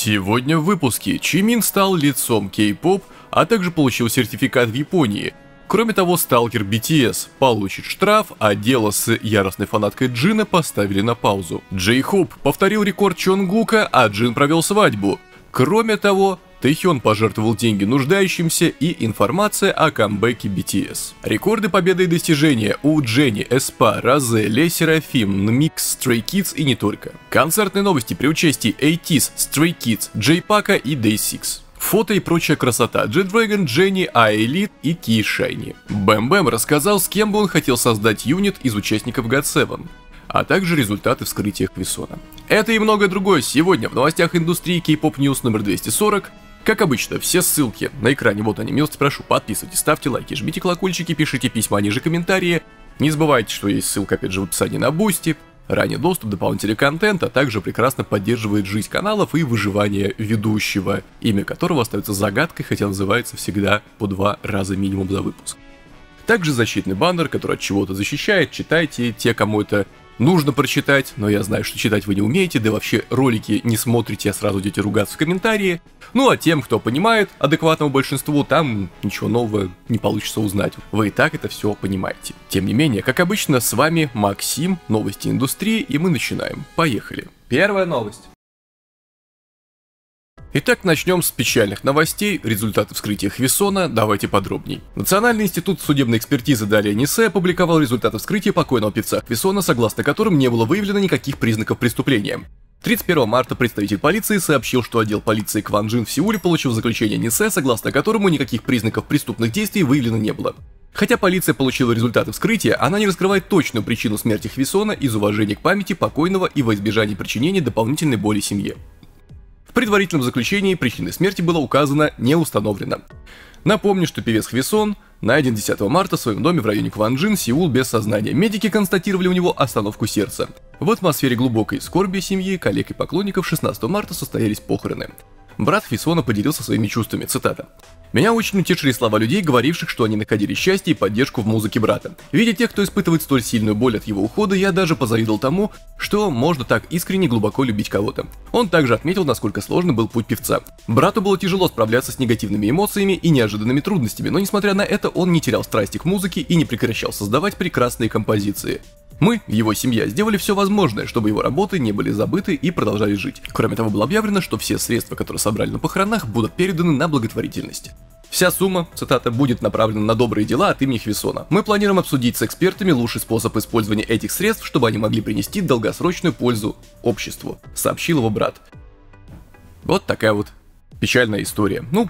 Сегодня в выпуске Чимин стал лицом кей-поп, а также получил сертификат в Японии. Кроме того, сталкер BTS получит штраф, а дело с яростной фанаткой Джина поставили на паузу. Джей Хоуп повторил рекорд Чонгука, а Джин провел свадьбу. Кроме того, Тэйхён пожертвовал деньги нуждающимся и информация о камбэке BTS. Рекорды, победы и достижения у Дженни, Эспа, Розе, Ле Серафим, Нмикс, Stray Kids и не только. Концертные новости при участии ATEEZ, Stray Kids, J-Paka и Day6. Фото и прочая красота. G-Dragon, Jennie, I-Elite и Key Shiny. Бэм Бэм рассказал, с кем бы он хотел создать юнит из участников GOT7, а также результаты вскрытия Хвисона. Это и многое другое сегодня в новостях индустрии K-Pop News номер 240. Как обычно, все ссылки на экране, вот они, милости прошу, подписывайтесь, ставьте лайки, жмите колокольчики, пишите письма ниже комментарии. Не забывайте, что есть ссылка опять же в описании на Boosty, ранний доступ, дополнительный контент, а также прекрасно поддерживает жизнь каналов и выживание ведущего, имя которого остается загадкой, хотя называется всегда по 2 раза минимум за выпуск. Также защитный баннер, который от чего-то защищает, читайте, те, кому это нужно прочитать, но я знаю, что читать вы не умеете, да и вообще ролики не смотрите, а сразу идете ругаться в комментарии. Ну а тем, кто понимает, адекватному большинству, там ничего нового не получится узнать. Вы и так это все понимаете. Тем не менее, как обычно, с вами Максим, новости индустрии, и мы начинаем. Поехали. Первая новость. Итак, начнем с печальных новостей, результаты вскрытия Хвисона, давайте подробней. Национальный институт судебной экспертизы Далее Нисе опубликовал результаты вскрытия покойного певца Хвисона, согласно которым не было выявлено никаких признаков преступления. 31 марта представитель полиции сообщил, что отдел полиции Кванджин в Сеуле получил заключение Нисе, согласно которому никаких признаков преступных действий выявлено не было. Хотя полиция получила результаты вскрытия, она не раскрывает точную причину смерти Хвисона из уважения к памяти покойного и во избежание причинения дополнительной боли семье. В предварительном заключении причиной смерти было указано «не установлено». Напомню, что певец Хвисон найден 10 марта в своем доме в районе Кванджин, Сеул, без сознания. Медики констатировали у него остановку сердца. В атмосфере глубокой скорби семьи, коллег и поклонников 16 марта состоялись похороны. Брат Хвисона поделился своими чувствами, цитата. «Меня очень утешили слова людей, говоривших, что они находили счастье и поддержку в музыке брата. Видя тех, кто испытывает столь сильную боль от его ухода, я даже позавидовал тому, что можно так искренне глубоко любить кого-то». Он также отметил, насколько сложный был путь певца. Брату было тяжело справляться с негативными эмоциями и неожиданными трудностями, но несмотря на это, он не терял страсти к музыке и не прекращал создавать прекрасные композиции. Мы, его семья, сделали все возможное, чтобы его работы не были забыты и продолжали жить. Кроме того, было объявлено, что все средства, которые собрали на похоронах, будут переданы на благотворительность. Вся сумма, цитата, будет направлена на добрые дела от имени Хвисона. Мы планируем обсудить с экспертами лучший способ использования этих средств, чтобы они могли принести долгосрочную пользу обществу, сообщил его брат. Вот такая вот печальная история. Ну,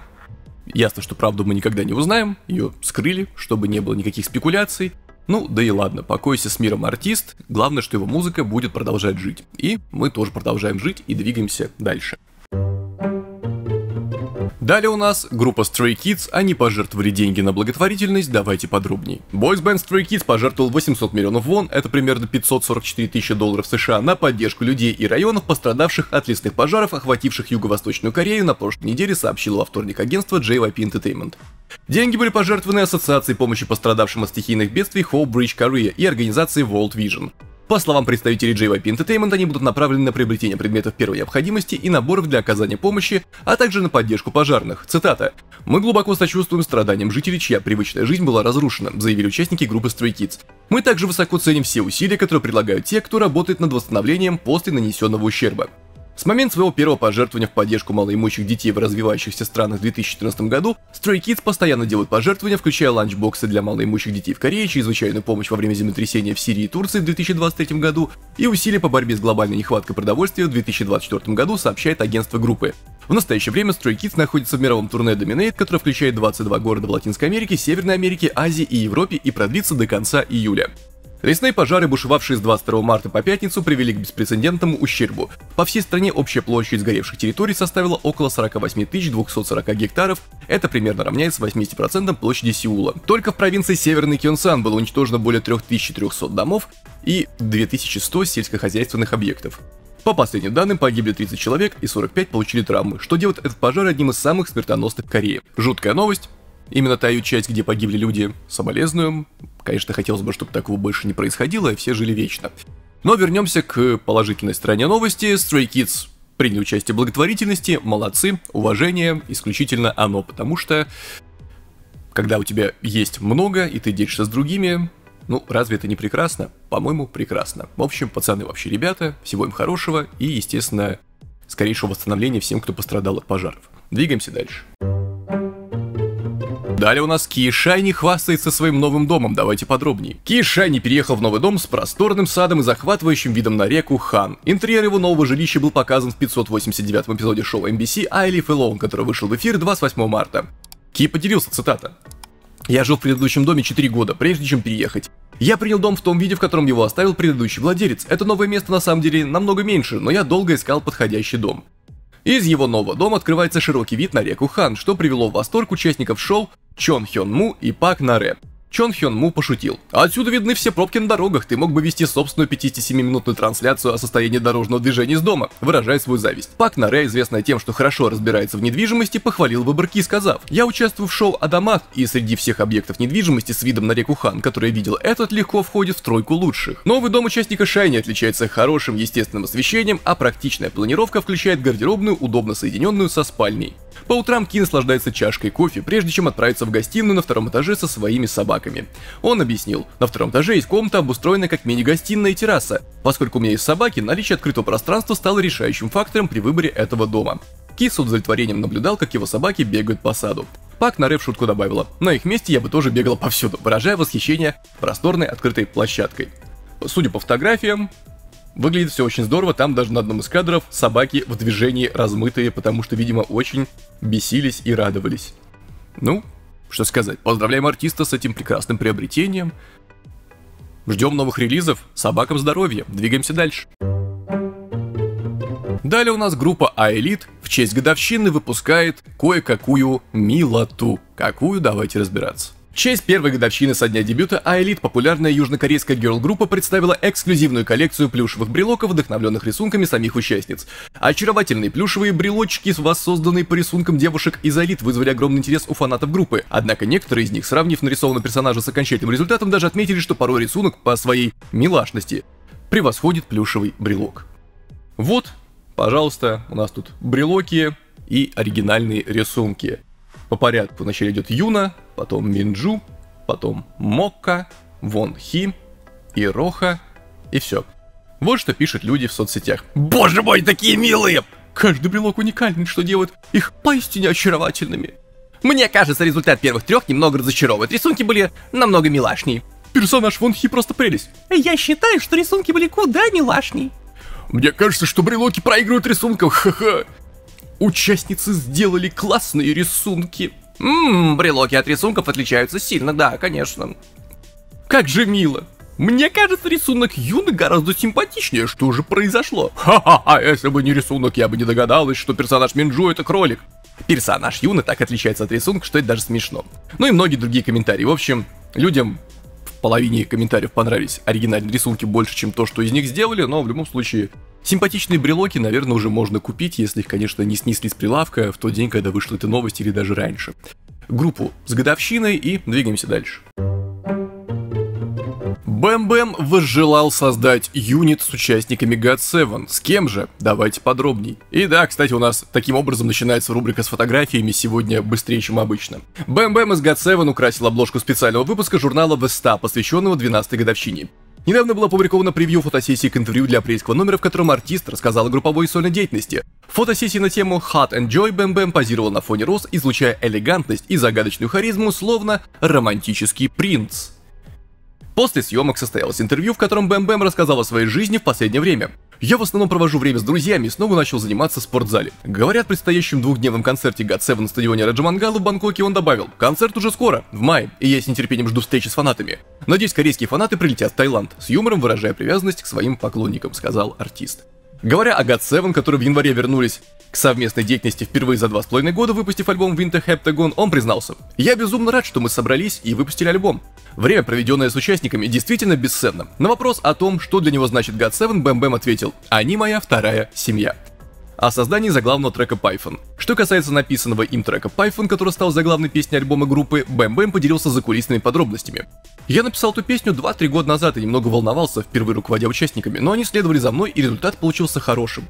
ясно, что правду мы никогда не узнаем, ее скрыли, чтобы не было никаких спекуляций. Ну, да и ладно, покойся с миром, артист, главное, что его музыка будет продолжать жить. И мы тоже продолжаем жить и двигаемся дальше. Далее у нас группа Stray Kids, они пожертвовали деньги на благотворительность, давайте подробней. Бойсбенд Stray Kids пожертвовал 800 миллионов вон, это примерно 544 тысячи долларов США, на поддержку людей и районов, пострадавших от лесных пожаров, охвативших Юго-Восточную Корею, на прошлой неделе сообщило во вторник агентство JYP Entertainment. Деньги были пожертвованы Ассоциацией помощи пострадавшим от стихийных бедствий Hope Bridge Korea и организации World Vision. По словам представителей JYP Entertainment, они будут направлены на приобретение предметов первой необходимости и наборов для оказания помощи, а также на поддержку пожарных. Цитата. «Мы глубоко сочувствуем страданиям жителей, чья привычная жизнь была разрушена», заявили участники группы Stray Kids. «Мы также высоко ценим все усилия, которые предлагают те, кто работает над восстановлением после нанесенного ущерба». С момента своего первого пожертвования в поддержку малоимущих детей в развивающихся странах в 2014 году, Stray Kids постоянно делают пожертвования, включая ланчбоксы для малоимущих детей в Корее, чрезвычайную помощь во время землетрясения в Сирии и Турции в 2023 году и усилия по борьбе с глобальной нехваткой продовольствия в 2024 году, сообщает агентство группы. В настоящее время Stray Kids находится в мировом турне Dominate, которое включает 22 города в Латинской Америке, Северной Америке, Азии и Европе и продлится до конца июля. Лесные пожары, бушевавшие с 22 марта по пятницу, привели к беспрецедентному ущербу. По всей стране общая площадь сгоревших территорий составила около 48 240 гектаров, это примерно равняется 80% площади Сеула. Только в провинции Северный Кёнсан было уничтожено более 3300 домов и 2100 сельскохозяйственных объектов. По последним данным, погибли 30 человек и 45 получили травмы, что делает этот пожар одним из самых смертоносных в Корее. Жуткая новость. Именно та ее часть, где погибли люди, соболезнуем. Конечно, хотелось бы, чтобы такого больше не происходило, и все жили вечно. Но вернемся к положительной стороне новости. Stray Kids приняли участие в благотворительности, молодцы, уважение, исключительно оно, потому что когда у тебя есть много и ты делишься с другими, ну, разве это не прекрасно? По-моему, прекрасно. В общем, пацаны вообще ребята, всего им хорошего и, естественно, скорейшего восстановления всем, кто пострадал от пожаров. Двигаемся дальше. Далее у нас Ки Шайни хвастается своим новым домом, давайте подробнее. Ки Шайни переехал в новый дом с просторным садом и захватывающим видом на реку Хан. Интерьер его нового жилища был показан в 589-м эпизоде шоу NBC I Live Alone, который вышел в эфир 28 марта. Ки поделился, цитата. «Я жил в предыдущем доме 4 года, прежде чем переехать. Я принял дом в том виде, в котором его оставил предыдущий владелец. Это новое место на самом деле намного меньше, но я долго искал подходящий дом. Из его нового дома открывается широкий вид на реку Хан, что привело в восторг участников шоу Чон Хён Му и Пак Наре. Чон Хён Му пошутил: «Отсюда видны все пробки на дорогах, ты мог бы вести собственную 57-минутную трансляцию о состоянии дорожного движения из дома», выражая свою зависть. Пак Наре, известная тем, что хорошо разбирается в недвижимости, похвалил выбор Ки, сказав: «Я участвую в шоу о домах, и среди всех объектов недвижимости с видом на реку Хан, который я видел, этот легко входит в тройку лучших». Новый дом участника Шайни отличается хорошим естественным освещением, а практичная планировка включает гардеробную, удобно соединенную со спальней. По утрам Ки наслаждается чашкой кофе, прежде чем отправиться в гостиную на втором этаже со своими собаками. Он объяснил: «На втором этаже есть комната, обустроенная как мини-гостиная и терраса. Поскольку у меня есть собаки, наличие открытого пространства стало решающим фактором при выборе этого дома». Ки с удовлетворением наблюдал, как его собаки бегают по саду. Пак Наре в шутку добавила: «На их месте я бы тоже бегала повсюду», выражая восхищение просторной открытой площадкой. Судя по фотографиям, выглядит все очень здорово, там даже на одном из кадров собаки в движении размытые, потому что, видимо, очень бесились и радовались. Ну, что сказать, поздравляем артиста с этим прекрасным приобретением. Ждем новых релизов, собакам здоровья, двигаемся дальше. Далее у нас группа I-Elite в честь годовщины выпускает кое-какую милоту. Какую, давайте разбираться. В честь первой годовщины со дня дебюта I-Elite популярная южнокорейская герл-группа представила эксклюзивную коллекцию плюшевых брелоков, вдохновленных рисунками самих участниц. Очаровательные плюшевые брелочки, воссозданные по рисункам девушек из I-Elite, вызвали огромный интерес у фанатов группы, однако некоторые из них, сравнив нарисованного персонажа с окончательным результатом, даже отметили, что порой рисунок по своей милашности превосходит плюшевый брелок. Вот, пожалуйста, у нас тут брелоки и оригинальные рисунки. По порядку вначале идет Юна, потом Минджу, потом Мокка, Вон Хи и Роха, и все. Вот что пишут люди в соцсетях. Боже мой, такие милые! Каждый брелок уникальный, что делает их поистине очаровательными. Мне кажется, результат первых трех немного разочаровывает. Рисунки были намного милашней. Персонаж Вон Хи просто прелесть. Я считаю, что рисунки были куда милашней. Мне кажется, что брелоки проигрывают рисункам, ха-ха. Участницы сделали классные рисунки. Брелоки от рисунков отличаются сильно, да, конечно. Как же мило. Мне кажется, рисунок Юны гораздо симпатичнее. Что же произошло? Ха-ха-ха, если бы не рисунок, я бы не догадалась, что персонаж Минджу — это кролик. Персонаж Юны так отличается от рисунка, что это даже смешно. Ну и многие другие комментарии. В общем, людям в половине комментариев понравились оригинальные рисунки больше, чем то, что из них сделали, но в любом случае симпатичные брелоки, наверное, уже можно купить, если их, конечно, не снесли с прилавка в тот день, когда вышла эта новость, или даже раньше. Группу с годовщиной и двигаемся дальше. Бэм Бэм возжелал создать юнит с участниками GOT7. С кем же? Давайте подробней. И да, кстати, у нас таким образом начинается рубрика с фотографиями сегодня быстрее, чем обычно. Бэм Бэм из GOT7 украсил обложку специального выпуска журнала Vesta, посвященного 12-й годовщине. Недавно было опубликовано превью фотосессии к интервью для апрельского номера, в котором артист рассказал о групповой и сольной деятельности. В фотосессии на тему Hot and Joy Бэм Бэм позировал на фоне роз, излучая элегантность и загадочную харизму, словно романтический принц. После съемок состоялось интервью, в котором Бэм Бэм рассказал о своей жизни в последнее время. «Я в основном провожу время с друзьями и снова начал заниматься в спортзале». Говоря о предстоящем двухдневном концерте GOT7 на стадионе Раджамангала в Бангкоке, он добавил: «Концерт уже скоро, в мае, и я с нетерпением жду встречи с фанатами. Надеюсь, корейские фанаты прилетят в Таиланд», с юмором выражая привязанность к своим поклонникам, сказал артист. Говоря о GOT7, которые в январе вернулись к совместной деятельности впервые за 2,5 года, выпустив альбом Winter Heptagon, он признался: «Я безумно рад, что мы собрались и выпустили альбом. Время, проведенное с участниками, действительно бесценно». На вопрос о том, что для него значит GOT7, Бэм Бэм ответил: «Они моя вторая семья». О создании заглавного трека Python. Что касается написанного им трека Python, который стал заглавной песней альбома группы, Бэм Бэм поделился закулисными подробностями. «Я написал эту песню 2-3 года назад и немного волновался, впервые руководя участниками, но они следовали за мной, и результат получился хорошим.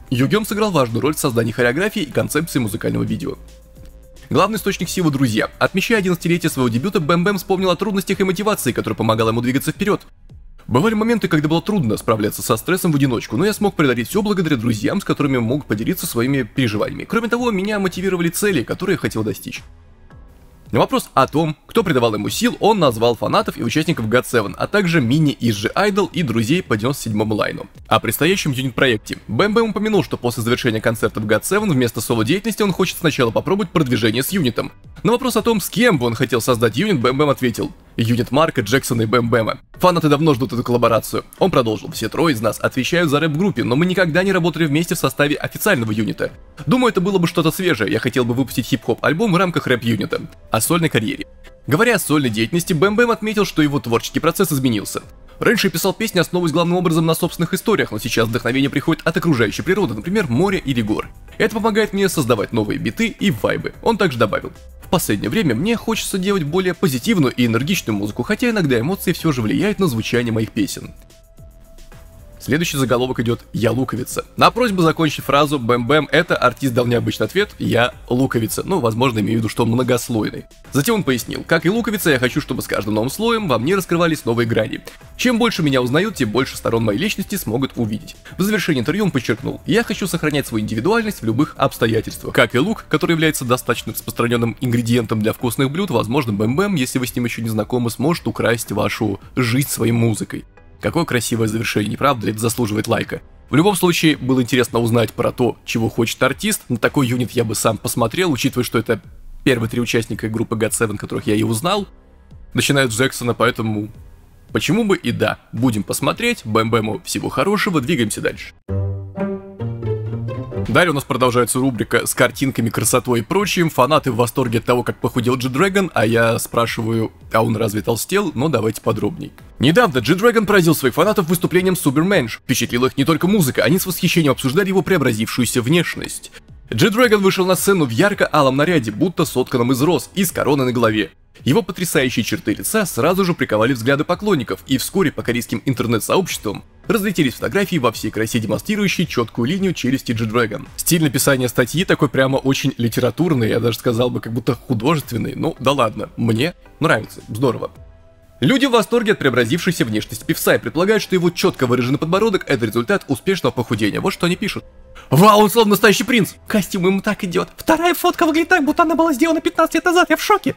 Югём сыграл важную роль в создании хореографии и концепции музыкального видео. Главный источник силы — друзья. Отмечая 11-летие своего дебюта, Бэм Бэм вспомнил о трудностях и мотивации, которая помогала ему двигаться вперед. Бывали моменты, когда было трудно справляться со стрессом в одиночку, но я смог преодолеть все благодаря друзьям, с которыми мог поделиться своими переживаниями. Кроме того, меня мотивировали цели, которые я хотел достичь. На вопрос о том, кто придавал ему сил, он назвал фанатов и участников GOT7, а также Мини из G Idol и друзей по 97-му лайну. О предстоящем юнит-проекте. Бэм Бэм упомянул, что после завершения концерта в GOT7 вместо соло-деятельности он хочет сначала попробовать продвижение с юнитом. На вопрос о том, с кем бы он хотел создать юнит, Бэм Бэм ответил: юнит Марка, Джексона и Бэм Бэма. Фанаты давно ждут эту коллаборацию. Он продолжил: все трое из нас отвечают за рэп в группе, но мы никогда не работали вместе в составе официального юнита. Думаю, это было бы что-то свежее, я хотел бы выпустить хип-хоп альбом в рамках рэп-юнита. О сольной карьере. Говоря о сольной деятельности, Бэм Бэм отметил, что его творческий процесс изменился. Раньше я писал песни, основываясь главным образом на собственных историях, но сейчас вдохновение приходит от окружающей природы, например, моря или гор. Это помогает мне создавать новые биты и вайбы. Он также добавил: в последнее время мне хочется делать более позитивную и энергичную музыку, хотя иногда эмоции все же влияют на звучание моих песен. Следующий заголовок идет: «Я луковица». На просьбу закончить фразу Бэм Бэм это артист дал необычный ответ: «Я луковица». Ну, возможно, имею в виду, что он многослойный. Затем он пояснил: «Как и луковица, я хочу, чтобы с каждым новым слоем во мне раскрывались новые грани. Чем больше меня узнают, тем больше сторон моей личности смогут увидеть». В завершении интервью он подчеркнул: «Я хочу сохранять свою индивидуальность в любых обстоятельствах». Как и лук, который является достаточно распространенным ингредиентом для вкусных блюд, возможно, Бэм Бэм, если вы с ним еще не знакомы, сможет украсть вашу жизнь своей музыкой. Какое красивое завершение, не правда ли? Это заслуживает лайка. В любом случае, было интересно узнать про то, чего хочет артист. На такой юнит я бы сам посмотрел, учитывая, что это первые 3 участника группы GOT7, которых я и узнал, начиная с Джексона, поэтому почему бы и да. Будем посмотреть. Бэм Бэму всего хорошего, двигаемся дальше. Далее у нас продолжается рубрика с картинками, красотой и прочим. Фанаты в восторге от того, как похудел G-Dragon, а я спрашиваю, а он разве толстел? Но давайте подробней. Недавно G-Dragon поразил своих фанатов выступлением Supermensch. Впечатлила их не только музыка, они с восхищением обсуждали его преобразившуюся внешность. G-Dragon вышел на сцену в ярко-алом наряде, будто сотканном из роз и с короной на голове. Его потрясающие черты лица сразу же приковали взгляды поклонников, и вскоре по корейским интернет-сообществам разлетелись фотографии во всей красе, демонстрирующие четкую линию челюсти G-Dragon. Стиль написания статьи такой прямо очень литературный, я даже сказал бы, как будто художественный. Ну да ладно, мне нравится, здорово. Люди в восторге от преобразившейся внешности певца и предполагают, что его четко выраженный подбородок — это результат успешного похудения. Вот что они пишут. Вау, он словно настоящий принц! Костюм ему так идет. Вторая фотка выглядит так, будто она была сделана 15 лет назад, я в шоке.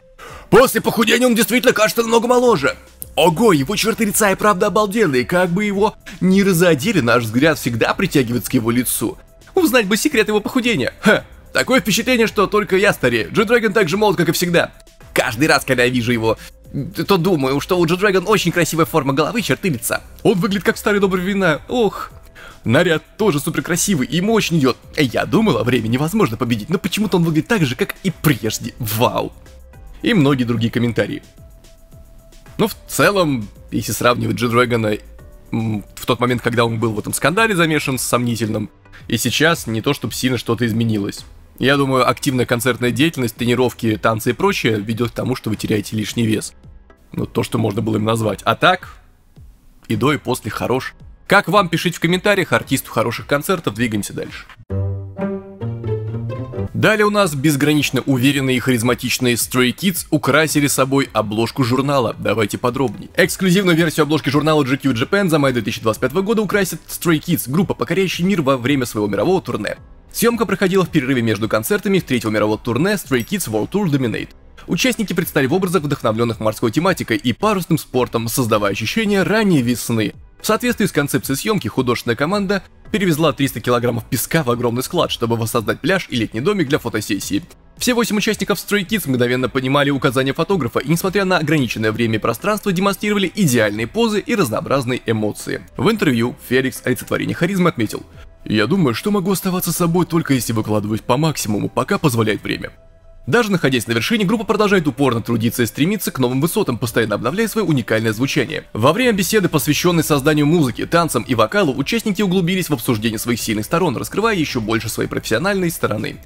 После похудения он действительно кажется намного моложе. Ого, его черты лица и правда обалденные, как бы его не разодели, наш взгляд всегда притягивается к его лицу. Узнать бы секрет его похудения. Ха, такое впечатление, что только я старею. G-Dragon так же молод, как и всегда. Каждый раз, когда я вижу его, то думаю, что у G-Dragon очень красивая форма головы и черты лица. Он выглядит как старый добрый вина. Ох. Наряд тоже супер красивый, и ему очень идет. Я думал, о времени невозможно победить, но почему-то он выглядит так же, как и прежде. Вау. И многие другие комментарии. Ну, в целом, если сравнивать G-Dragon в тот момент, когда он был в этом скандале замешан с сомнительным, и сейчас не то, чтобы сильно что-то изменилось. Я думаю, активная концертная деятельность, тренировки, танцы и прочее ведет к тому, что вы теряете лишний вес. Ну, то, что можно было им назвать. А так, и до, и после хорош. Как вам? Пишите в комментариях. Артисту хороших концертов. Двигаемся дальше. Далее у нас безгранично уверенные и харизматичные Stray Kids украсили собой обложку журнала. Давайте подробнее. Эксклюзивную версию обложки журнала GQ Japan за май 2025 года украсит Stray Kids, группа, покоряющая мир во время своего мирового турне. Съемка проходила в перерыве между концертами 3-го мирового турне Stray Kids World Tour Dominate. Участники предстали в образах, вдохновленных морской тематикой и парусным спортом, создавая ощущение ранней весны. В соответствии с концепцией съемки, художественная команда перевезла 300 килограммов песка в огромный склад, чтобы воссоздать пляж и летний домик для фотосессии. Все 8 участников Stray Kids мгновенно понимали указания фотографа и, несмотря на ограниченное время и пространство, демонстрировали идеальные позы и разнообразные эмоции. В интервью Феликс, олицетворение харизмы, отметил: «Я думаю, что могу оставаться собой только если выкладываюсь по максимуму, пока позволяет время». Даже находясь на вершине, группа продолжает упорно трудиться и стремиться к новым высотам, постоянно обновляя свое уникальное звучание. Во время беседы, посвященной созданию музыки, танцам и вокалу, участники углубились в обсуждение своих сильных сторон, раскрывая еще больше своей профессиональной стороны.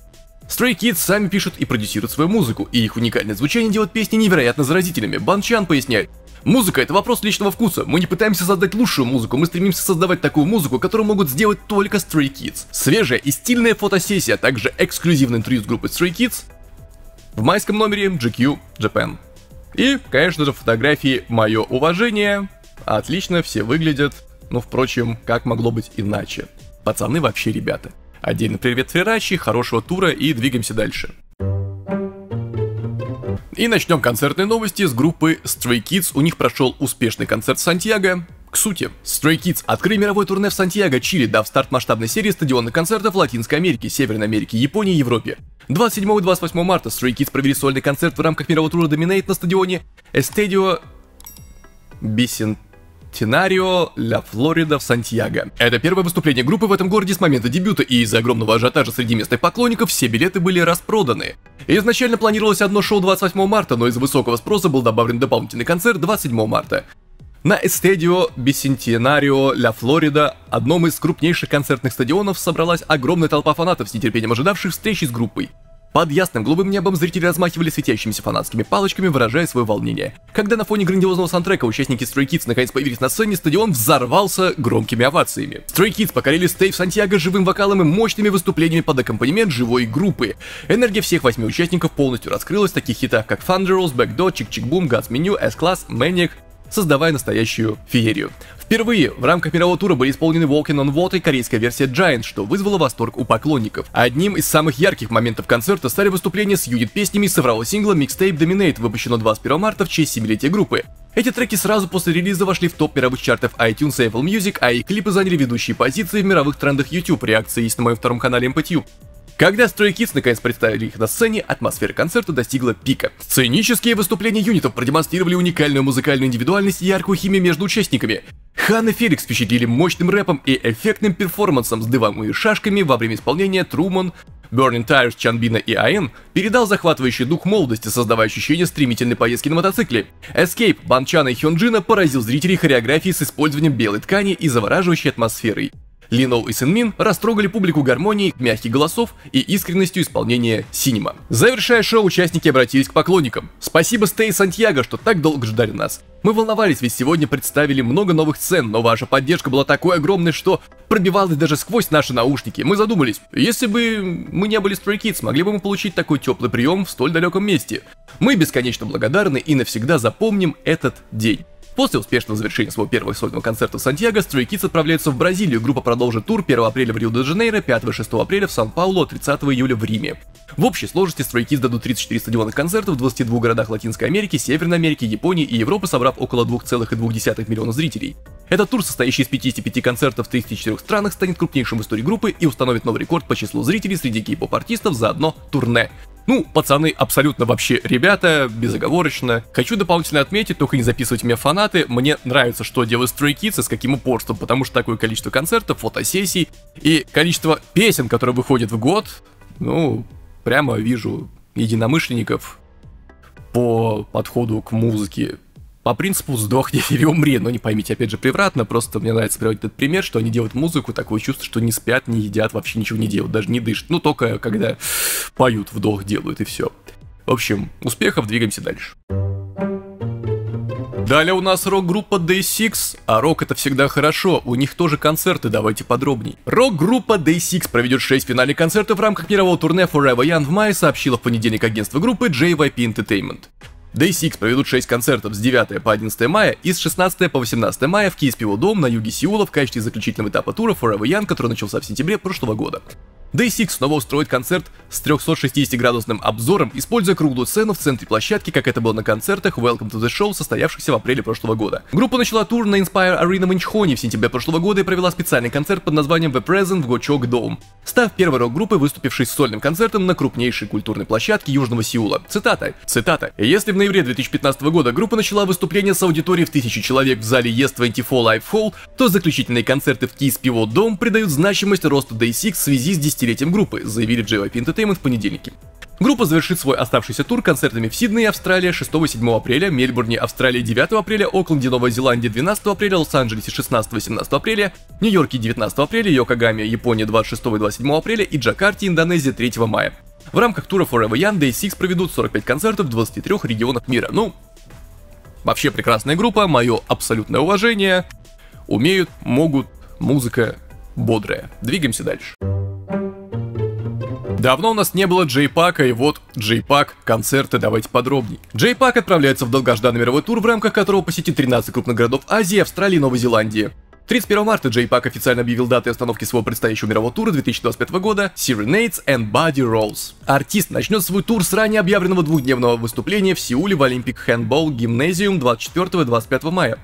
Stray Kids сами пишут и продюсируют свою музыку, и их уникальное звучание делает песни невероятно заразительными. Бан Чан поясняет: «Музыка — это вопрос личного вкуса. Мы не пытаемся создать лучшую музыку, мы стремимся создавать такую музыку, которую могут сделать только Stray Kids». Свежая и стильная фотосессия, а также эксклюзивный интервью с группой Stray Kids в майском номере GQ Japan. И, конечно же, фотографии «Мое уважение». Отлично, все выглядят. Ну, впрочем, как могло быть иначе? Пацаны вообще ребята. Отдельный привет Феррачи, хорошего тура и двигаемся дальше. И начнем концертные новости с группы Stray Kids. У них прошел успешный концерт в Сантьяго. К сути, Stray Kids открыли мировое турне в Сантьяго, Чили, дав старт масштабной серии стадионных концертов в Латинской Америке, Северной Америке, Японии и Европе. 27 и 28 марта Stray Kids провели сольный концерт в рамках мирового тура Dominate на стадионе Estadio Bicentenario La Florida в Сантьяго. Это первое выступление группы в этом городе с момента дебюта, и из-за огромного ажиотажа среди местных поклонников все билеты были распроданы. Изначально планировалось одно шоу 28 марта, но из-за высокого спроса был добавлен дополнительный концерт 27 марта. На Estadio Bicentenario La Florida, одном из крупнейших концертных стадионов, собралась огромная толпа фанатов, с нетерпением ожидавших встречи с группой. Под ясным голубым небом зрители размахивали светящимися фанатскими палочками, выражая свое волнение. Когда на фоне грандиозного саундтрека участники Stray Kids наконец появились на сцене, стадион взорвался громкими овациями. Stray Kids покорили стейдж Сантьяго живым вокалом и мощными выступлениями под аккомпанемент живой группы. Энергия всех 8 участников полностью раскрылась в таких хитах, как Thunderous, Backdoor, Chick Chick Boom, God's Menu, S-Class, Maniac, создавая настоящую феерию. Впервые в рамках мирового тура были исполнены Walking on Water и корейская версия Giant, что вызвало восторг у поклонников. Одним из самых ярких моментов концерта стали выступления с юнит-песнями из цифрового сингла Mixtape Dominate, выпущено 21 марта в честь 7-летия группы. Эти треки сразу после релиза вошли в топ мировых чартов iTunes и Apple Music, а их клипы заняли ведущие позиции в мировых трендах YouTube. Реакция есть на моем втором канале MPTube. Когда Stray Kids наконец представили их на сцене, атмосфера концерта достигла пика. Сценические выступления юнитов продемонстрировали уникальную музыкальную индивидуальность и яркую химию между участниками. Хан и Феликс впечатлили мощным рэпом и эффектным перформансом с дымовыми шашками во время исполнения. Труман, Burning Tires, Чанбина и АН передал захватывающий дух молодости, создавая ощущение стремительной поездки на мотоцикле. Escape Бан Чана и Хёнджина поразил зрителей хореографией с использованием белой ткани и завораживающей атмосферой. Линоу и Синмин растрогали публику гармонией, мягких голосов и искренностью исполнения Синема. Завершая шоу, участники обратились к поклонникам. «Спасибо, Stay Сантьяго, что так долго ждали нас. Мы волновались, ведь сегодня представили много новых сцен, но ваша поддержка была такой огромной, что пробивалась даже сквозь наши наушники. Мы задумались, если бы мы не были Stray Kids, могли бы мы получить такой теплый прием в столь далеком месте. Мы бесконечно благодарны и навсегда запомним этот день». После успешного завершения своего первого сольного концерта в Сантьяго, Stray Kids отправляются в Бразилию. Группа продолжит тур 1 апреля в Рио-де-Жанейро, 5 и 6 апреля в Сан-Паулу, 30 июля в Риме. В общей сложности Stray Kids дадут 34 стадионных концертов в 22 городах Латинской Америки, Северной Америки, Японии и Европы, собрав около 2,2 миллиона зрителей. Этот тур, состоящий из 55 концертов в 34 странах, станет крупнейшим в истории группы и установит новый рекорд по числу зрителей среди кей-поп-артистов за одно турне. Ну, пацаны абсолютно вообще ребята, безоговорочно. Хочу дополнительно отметить, только не записывайте меня фанаты, мне нравится, что делают Stray Kids и с каким упорством, потому что такое количество концертов, фотосессий и количество песен, которые выходят в год, ну, прямо вижу единомышленников по подходу к музыке. По принципу «сдохни или умри», но не поймите, опять же, превратно, просто мне нравится приводить этот пример, что они делают музыку, такое чувство, что не спят, не едят, вообще ничего не делают, даже не дышат, ну только когда поют, вдох делают и все. В общем, успехов, двигаемся дальше. Далее у нас рок-группа Day6, а рок это всегда хорошо, у них тоже концерты, давайте подробней. Рок-группа Day6 проведет 6 финальных концертов в рамках мирового турне Forever Young в мае, сообщило в понедельник агентство группы JYP Entertainment. Day6 проведут 6 концертов с 9 по 11 мая и с 16 по 18 мая в KSPO Dome на юге Сеула в качестве заключительного этапа тура Forever Young, который начался в сентябре прошлого года. Day6 снова устроит концерт с 360-градусным обзором, используя круглую сцену в центре площадки, как это было на концертах Welcome to the Show, состоявшихся в апреле прошлого года. Группа начала тур на Inspire Arena в Инчхоне в сентябре прошлого года и провела специальный концерт под названием The Present в Gochok Dome, став первой рок-группой, выступившей с сольным концертом на крупнейшей культурной площадке Южного Сеула. Цитата. «Если в ноябре 2015 года группа начала выступление с аудиторией в 1000 человек в зале Yes24 Live Hall, то заключительные концерты в KSPO Dome придают значимость росту Day6 в связи с десятилетием группы», заявили в JYP Entertainment в понедельнике. Группа завершит свой оставшийся тур концертами в Сиднее, Австралия 6-7 апреля, Мельбурне, Австралия 9 апреля, Окленде, Новая Зеландия 12 апреля, Лос-Анджелесе 16-18 апреля, Нью-Йорке 19 апреля, Йокогаме, Япония 26 и 27 апреля и Джакарте, Индонезия 3 мая. В рамках тура Forever Young Day 6 проведут 45 концертов в 23 регионах мира. Ну, вообще прекрасная группа, мое абсолютное уважение. Умеют, могут, музыка бодрая. Двигаемся дальше. Давно у нас не было J-Pack, и вот J-Pack, концерты, давайте подробней. J-Pack отправляется в долгожданный мировой тур, в рамках которого посетит 13 крупных городов Азии, Австралии и Новой Зеландии. 31 марта J-Pack официально объявил даты остановки своего предстоящего мирового тура 2025 года Serenades and Body Rolls. Артист начнет свой тур с ранее объявленного двухдневного выступления в Сеуле в Olympic Handball Gymnasium 24 и 25 мая.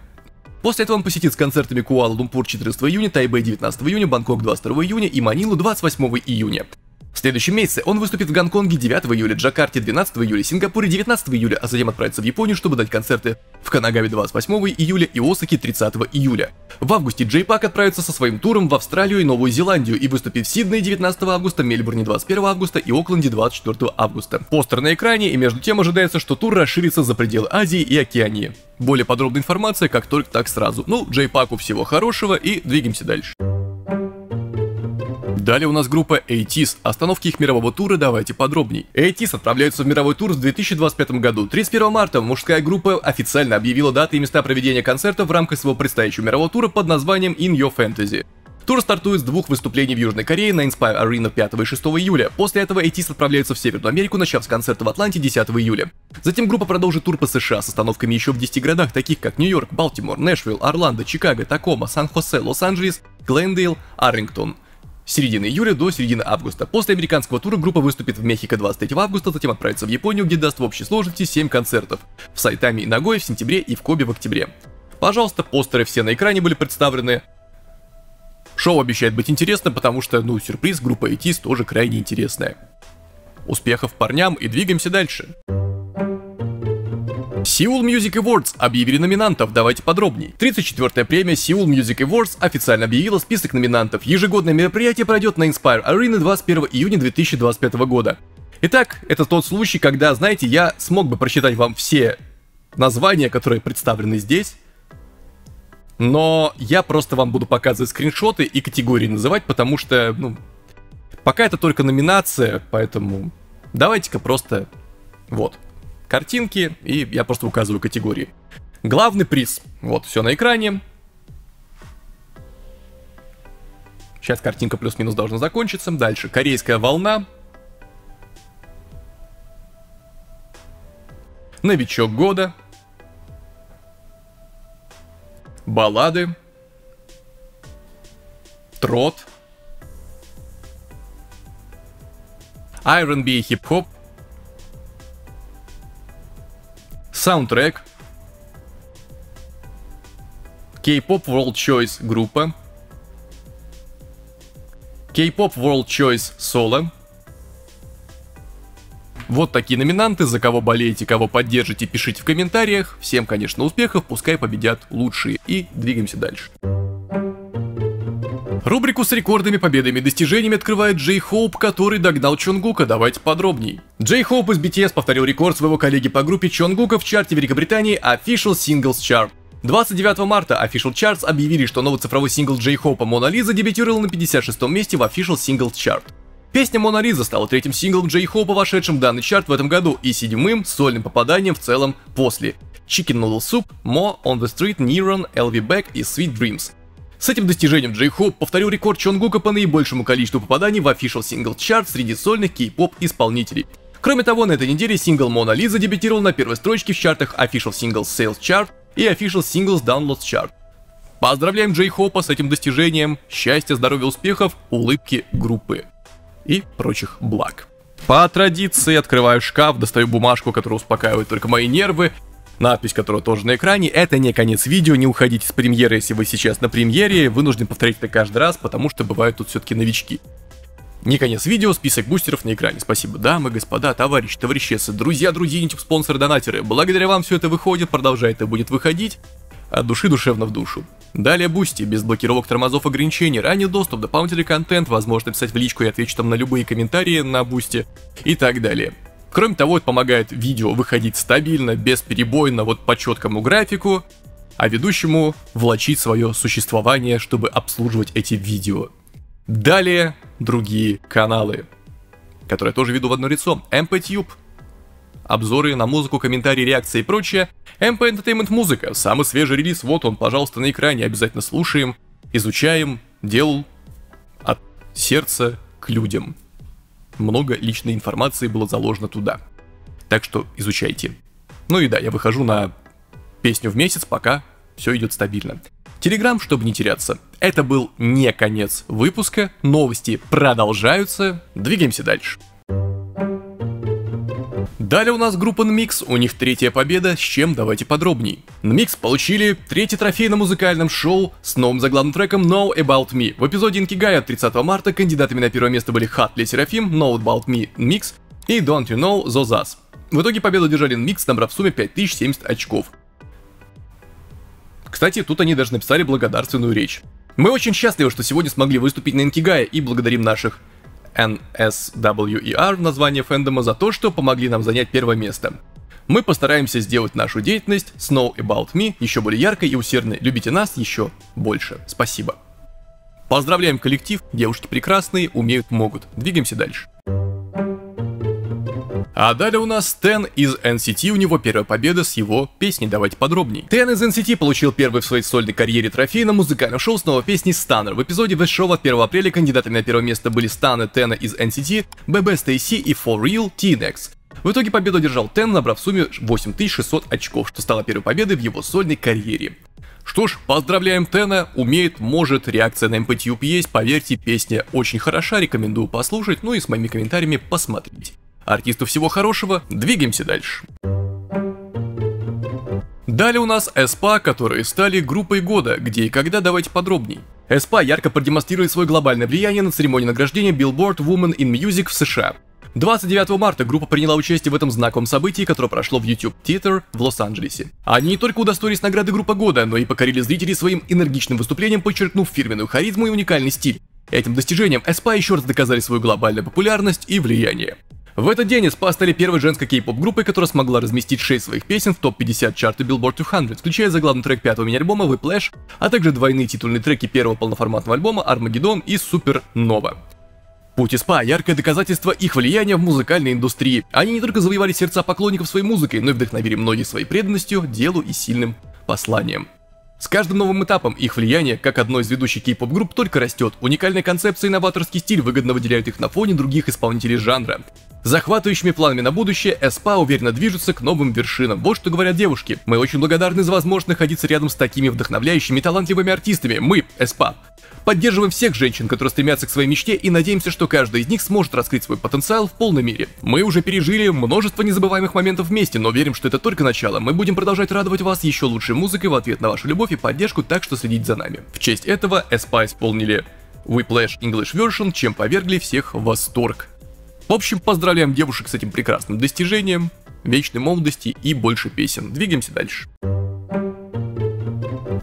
После этого он посетит с концертами Куала-Лумпур 14 июня, Тайбэй 19 июня, Бангкок 22 июня и Манилу 28 июня. В следующем месяце он выступит в Гонконге 9 июля, Джакарте 12 июля, Сингапуре 19 июля, а затем отправится в Японию, чтобы дать концерты в Канагаве 28 июля и Осаке 30 июля. В августе J-Pack отправится со своим туром в Австралию и Новую Зеландию и выступит в Сиднее 19 августа, Мельбурне 21 августа и Окленде 24 августа. Постер на экране, и между тем ожидается, что тур расширится за пределы Азии и Океании. Более подробная информация как только так сразу. Ну, J-Pack'у всего хорошего и двигаемся дальше. Далее у нас группа ATEEZ. Остановки их мирового тура давайте подробней. ATEEZ отправляются в мировой тур в 2025 году. 31 марта мужская группа официально объявила даты и места проведения концертов в рамках своего предстоящего мирового тура под названием In Your Fantasy. Тур стартует с двух выступлений в Южной Корее на Inspire Arena 5 и 6 июля. После этого ATEEZ отправляются в Северную Америку, начав с концерта в Атланте 10 июля. Затем группа продолжит тур по США с остановками еще в 10 городах, таких как Нью-Йорк, Балтимор, Нэшвилл, Орландо, Чикаго, Такома, Сан-Хосе, Лос-Анджелес, Глендейл, Аррингтон. С середины июля до середины августа. После американского тура группа выступит в Мехико 23 августа, затем отправится в Японию, где даст в общей сложности 7 концертов. В Сайтаме и Нагое в сентябре и в Кобе в октябре. Пожалуйста, постеры все на экране были представлены. Шоу обещает быть интересно, потому что, ну, сюрприз, группа ATEEZ тоже крайне интересная. Успехов парням и двигаемся дальше. Seoul Music Awards объявили номинантов, давайте подробней. 34-я премия Seoul Music Awards официально объявила список номинантов. Ежегодное мероприятие пройдет на Inspire Arena 21 июня 2025 года. Итак, это тот случай, когда, знаете, я смог бы прочитать вам все названия, которые представлены здесь, но я просто вам буду показывать скриншоты и категории называть, потому что, ну, пока это только номинация, поэтому давайте-ка просто вот. Картинки, и я просто указываю категории. Главный приз. Вот, все на экране. Сейчас картинка плюс-минус должна закончиться. Дальше. Корейская волна. Новичок года. Баллады. Трот. R&B хип-хоп. Саундтрек. K-Pop World Choice группа. K-Pop World Choice соло. Вот такие номинанты, за кого болеете, кого поддержите, пишите в комментариях. Всем, конечно, успехов, пускай победят лучшие. И двигаемся дальше. Рубрику с рекордами, победами и достижениями открывает J-Hope, который догнал Чонгука. Давайте подробней. J-Hope из BTS повторил рекорд своего коллеги по группе Чонгука в чарте Великобритании Official Singles Chart. 29 марта Official Charts объявили, что новый цифровой сингл J-Hope Mona Lisa дебютировал на 56-м месте в Official Singles Chart. Песня Mona Lisa стала третьим синглом J-Hope, вошедшим в данный чарт в этом году, и седьмым сольным попаданием в целом после Chicken Noodle Soup, Mo, On The Street, Neuron, LV Back и Sweet Dreams. С этим достижением J-Hope повторил рекорд Чонгука по наибольшему количеству попаданий в Official Single Chart среди сольных кей-поп исполнителей. Кроме того, на этой неделе сингл Mona Lisa дебютировал на первой строчке в чартах Official Singles Sales Chart и Official Singles Downloads Chart. Поздравляем J-Hope с этим достижением, счастья, здоровья, успехов, улыбки группы и прочих благ. По традиции открываю шкаф, достаю бумажку, которая успокаивает только мои нервы, надпись, которая тоже на экране. Это не конец видео, не уходите с премьеры, если вы сейчас на премьере, вынужден повторять это каждый раз, потому что бывают тут все-таки новички. Не конец видео, список бустеров на экране. Спасибо, дамы, господа, товарищи, товарищесы, друзья, YouTube спонсоры, донатеры. Благодаря вам все это выходит, продолжает и будет выходить. От души душевно в душу. Далее Бусти, без блокировок, тормозов, ограничений, ранний доступ, дополнительный контент, возможно писать в личку и отвечу там на любые комментарии на Бусти и так далее. Кроме того, это помогает видео выходить стабильно, бесперебойно, вот по четкому графику, а ведущему влачить свое существование, чтобы обслуживать эти видео. Далее другие каналы. который я тоже веду в одно лицо, MPTube. Обзоры на музыку, комментарии, реакции и прочее. MP Entertainment музыка, самый свежий релиз, вот он, пожалуйста, на экране, обязательно слушаем, изучаем, делал от сердца к людям. Много личной информации было заложено туда. Так что изучайте. Ну и да, я выхожу на песню в месяц, пока все идет стабильно. Телеграм, чтобы не теряться. Это был не конец выпуска, новости продолжаются, двигаемся дальше. Далее у нас группа NMIXX, у них третья победа, с чем давайте подробней. NMIXX получили третий трофей на музыкальном шоу с новым заглавным треком Know About Me. В эпизоде Инкигая от 30 марта кандидатами на первое место были Хатли Серафим, Know About Me NMIXX и Don't You Know Zozas. В итоге победу одержали NMIXX, набрав в сумме 5070 очков. Кстати, тут они даже написали благодарственную речь. Мы очень счастливы, что сегодня смогли выступить на Инкигае и благодарим наших NSWER в названии фэндома за то, что помогли нам занять первое место. Мы постараемся сделать нашу деятельность Know About Me еще более яркой и усердной. Любите нас еще больше. Спасибо. Поздравляем коллектив, девушки прекрасные, умеют, могут. Двигаемся дальше. А далее у нас Ten из NCT, у него первая победа с его песней, давайте подробней. Ten из NCT получил первый в своей сольной карьере трофей на музыкальном шоу с новой песней Stunner. В эпизоде Best Show от 1 апреля кандидатами на первое место были Stunner, Ten из NCT, BB Stacy и For Real TNX. В итоге победу одержал Ten, набрав в сумме 8600 очков, что стало первой победой в его сольной карьере. Что ж, поздравляем Тена, умеет, может, реакция на MPTube есть, поверьте, песня очень хороша, рекомендую послушать, ну и с моими комментариями посмотреть. Артисту всего хорошего, двигаемся дальше. Далее у нас aespa, которые стали группой года, где и когда, давайте подробней. aespa ярко продемонстрирует свое глобальное влияние на церемонию награждения Billboard Women in Music в США. 29 марта группа приняла участие в этом знаковом событии, которое прошло в YouTube Theater в Лос-Анджелесе. Они не только удостоились награды группа года, но и покорили зрителей своим энергичным выступлением, подчеркнув фирменную харизму и уникальный стиль. Этим достижением aespa еще раз доказали свою глобальную популярность и влияние. В этот день aespa стали первой женской кей-поп группой, которая смогла разместить 6 своих песен в топ-50 чарта Billboard 200, включая заглавный трек 5-го мини-альбома Whiplash, а также двойные титульные треки первого полноформатного альбома Armageddon и Supernova. Путь aespa – яркое доказательство их влияния в музыкальной индустрии. Они не только завоевали сердца поклонников своей музыкой, но и вдохновили многих своей преданностью, делу и сильным посланием. С каждым новым этапом их влияние, как одной из ведущих кей-поп групп, только растет. Уникальная концепция и новаторский стиль выгодно выделяют их на фоне других исполнителей жанра. Захватывающими планами на будущее, aespa уверенно движется к новым вершинам. Вот что говорят девушки. Мы очень благодарны за возможность находиться рядом с такими вдохновляющими и талантливыми артистами. Мы, aespa, поддерживаем всех женщин, которые стремятся к своей мечте, и надеемся, что каждая из них сможет раскрыть свой потенциал в полной мере. Мы уже пережили множество незабываемых моментов вместе, но верим, что это только начало. Мы будем продолжать радовать вас еще лучшей музыкой в ответ на вашу любовь и поддержку, так что следите за нами. В честь этого aespa исполнили Whiplash English Version, чем повергли всех в восторг. В общем, поздравляем девушек с этим прекрасным достижением, вечной молодости и больше песен. Двигаемся дальше.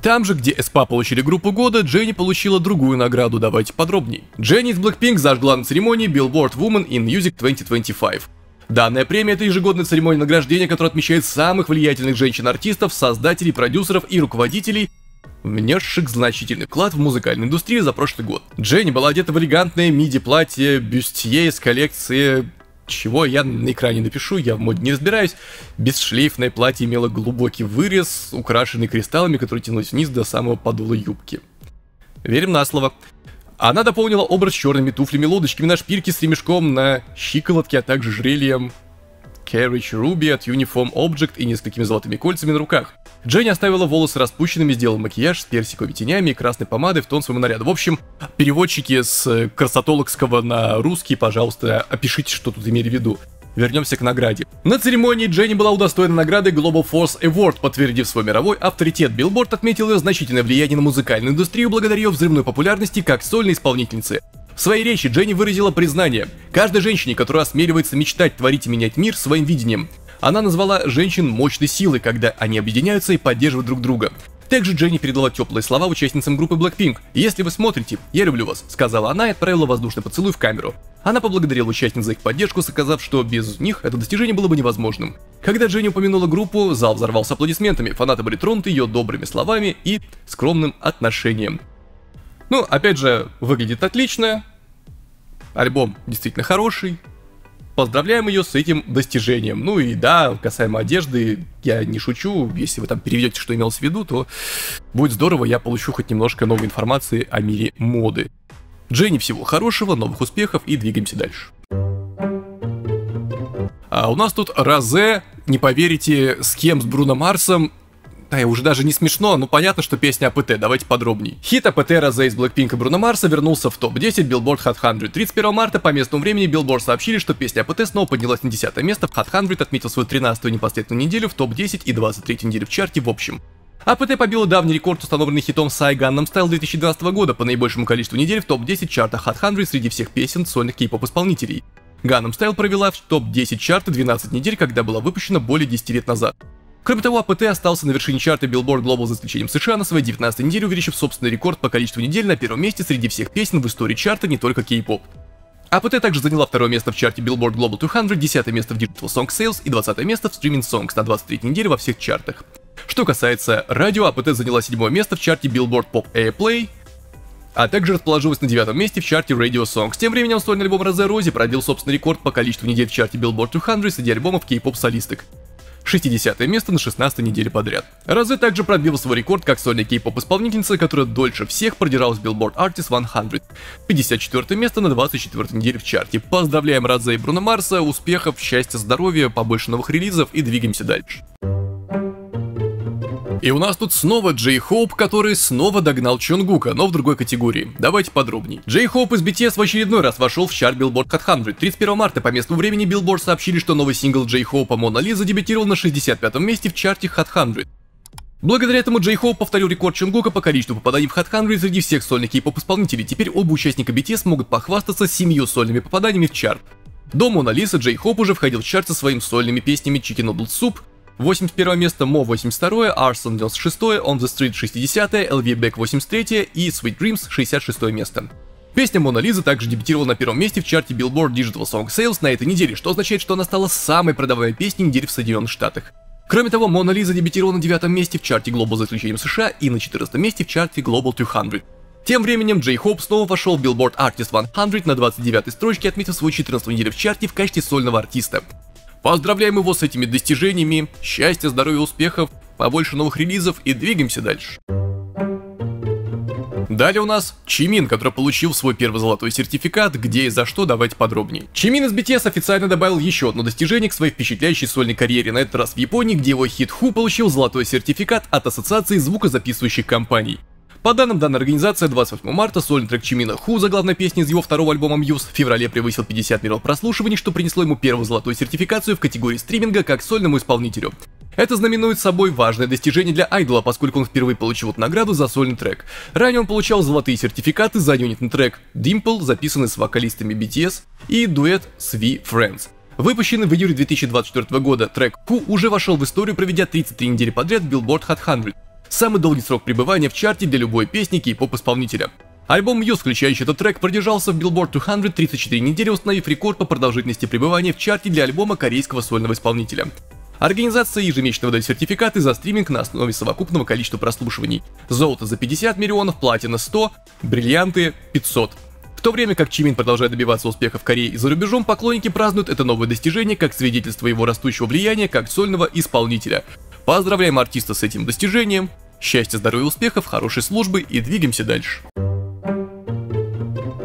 Там же, где aespa получили группу года, Jennie получила другую награду, давайте подробней. Jennie из Blackpink зажгла на церемонии Billboard Women in Music 2025. Данная премия – это ежегодная церемония награждения, которая отмечает самых влиятельных женщин-артистов, создателей, продюсеров и руководителей, внесших значительный вклад в музыкальную индустрию за прошлый год. Jennie была одета в элегантное миди-платье бюстье из коллекции... Чего я на экране напишу, я в моде не разбираюсь. Бесшлейфное платье имело глубокий вырез, украшенный кристаллами, которые тянулись вниз до самого подола юбки. Верим на слово. Она дополнила образ черными туфлями, лодочками на шпильке с ремешком на щиколотке, а также жрельем Carriage Ruby от Uniform Object и несколькими золотыми кольцами на руках. Jennie оставила волосы распущенными, сделала макияж с персиковыми тенями и красной помадой в тон своего наряда. В общем, переводчики с красотологского на русский, пожалуйста, опишите, что тут имели в виду. Вернемся к награде. На церемонии Jennie была удостоена награды Global Force Award, подтвердив свой мировой авторитет. Billboard отметил ее значительное влияние на музыкальную индустрию благодаря ее взрывной популярности как сольной исполнительницы. В своей речи Jennie выразила признание каждой женщине, которая осмеливается мечтать, творить и менять мир своим видением. Она назвала женщин мощной силой, когда они объединяются и поддерживают друг друга. Также Jennie передала теплые слова участницам группы Blackpink. «Если вы смотрите, я люблю вас», — сказала она и отправила воздушный поцелуй в камеру. Она поблагодарила участниц за их поддержку, сказав, что без них это достижение было бы невозможным. Когда Jennie упомянула группу, зал взорвался аплодисментами, фанаты были тронуты ее добрыми словами и скромным отношением. Ну, опять же, выглядит отлично. Альбом действительно хороший. поздравляем ее с этим достижением. Ну и да, касаемо одежды, я не шучу, если вы там переведете, что имелось в виду, то будет здорово, я получу хоть немножко новой информации о мире моды. Дженни, всего хорошего, новых успехов и двигаемся дальше. А у нас тут Розе, не поверите, с кем, с Бруно Марсом. Да, уже даже не смешно, но понятно, что песня АПТ, давайте подробней. Хит АПТ Розе из Blackpink и Бруно Марса вернулся в топ-10 Billboard Hot 100. 31 марта по местному времени Billboard сообщили, что песня АПТ снова поднялась на 10 место в Hot 100, отметил свою 13-ю непосредственную неделю в топ-10 и 23-ю неделю в чарте в общем. АПТ побила давний рекорд, установленный хитом Psy Gangnam Style 2012 года по наибольшему количеству недель в топ-10 чарта Hot 100 среди всех песен сольных кей-поп исполнителей. Gangnam Style провела в топ-10 чарта 12 недель, когда была выпущена более 10 лет назад. Кроме того, АПТ остался на вершине чарта Billboard Global за исключением США на своей 19-й неделе, увеличив собственный рекорд по количеству недель на первом месте среди всех песен в истории чарта, не только кей-поп. АПТ также заняла второе место в чарте Billboard Global 200, 10 место в Digital Song Sales и 20 место в Streaming Songs на 23-й неделе во всех чартах. Что касается радио, АПТ заняла 7 место в чарте Billboard Pop Airplay, а также расположилась на 9 месте в чарте Radio Songs. Тем временем сольный альбом Розе Рози пробил собственный рекорд по количеству недель в чарте Billboard 200 среди альбомов кей-поп солисток. 60 место на 16 неделе подряд. Розе также пробила свой рекорд как сольная кей-поп исполнительница, которая дольше всех продиралась в Billboard Artist 100. 54 место на 24 неделе в чарте. Поздравляем Розе и Бруно Марса, успехов, счастья, здоровья, побольше новых релизов и двигаемся дальше. И у нас тут снова Джей Хоуп, который снова догнал Чонгука, но в другой категории. Давайте подробней. Джей Хоуп из BTS в очередной раз вошел в чарт Billboard Hot 100. 31 марта по местному времени Billboard сообщили, что новый сингл Джей Хоупа «Мона Лиза» дебютировал на 65-м месте в чарте Hot 100. Благодаря этому Джей Хоуп повторил рекорд Чонгука по количеству попаданий в Hot 100 среди всех сольных кей-поп исполнителей. Теперь оба участника BTS могут похвастаться 7 сольными попаданиями в чарт. До «Мона Лиза» Джей Хоуп уже входил в чарт со своими сольными песнями Chicken Noodle Soup, 81 место, Mo 82, Arson 96, On the Street 60, LV Back 83 и Sweet Dreams 66 место. Песня Мона Лиза также дебютировала на первом месте в чарте Billboard Digital Song Sales на этой неделе, что означает, что она стала самой продаваемой песней недели в Соединенных Штатах. Кроме того, Мона Лиза дебютировала на 9 месте в чарте Global за исключением США и на 14 месте в чарте Global 200. Тем временем Джей Хоуп снова вошел в Billboard Artist 100 на 29 строчке, отметив свою 14-ю неделю в чарте в качестве сольного артиста. Поздравляем его с этими достижениями, счастья, здоровья, успехов, побольше новых релизов и двигаемся дальше. Далее у нас Чимин, который получил свой первый золотой сертификат, где и за что давайте подробнее. Чимин из BTS официально добавил еще одно достижение к своей впечатляющей сольной карьере, на этот раз в Японии, где его хит Who получил золотой сертификат от Ассоциации звукозаписывающих компаний. По данным данной организации, 28 марта сольный трек Чимина Who, заглавная песня из его второго альбома Muse, в феврале превысил 50 миллионов прослушиваний, что принесло ему первую золотую сертификацию в категории стриминга как сольному исполнителю. Это знаменует собой важное достижение для айдола, поскольку он впервые получил эту награду за сольный трек. Ранее он получал золотые сертификаты за юнитный трек Dimple, записанный с вокалистами BTS, и дуэт с V Friends. Выпущенный в июле 2024 года трек Who уже вошел в историю, проведя 33 недели подряд в Billboard Hot 100. Самый долгий срок пребывания в чарте для любой песни кей-поп-исполнителя. Альбом Muse, включающий этот трек, продержался в Billboard 200 34 недели, установив рекорд по продолжительности пребывания в чарте для альбома корейского сольного исполнителя. Организация ежемесячно выдает сертификаты за стриминг на основе совокупного количества прослушиваний. Золото за 50 миллионов, платина 100, бриллианты 500. В то время как Чимин продолжает добиваться успеха в Корее и за рубежом, поклонники празднуют это новое достижение как свидетельство его растущего влияния как сольного исполнителя. Поздравляем артиста с этим достижением, счастья, здоровья, успехов, хорошей службы и двигаемся дальше.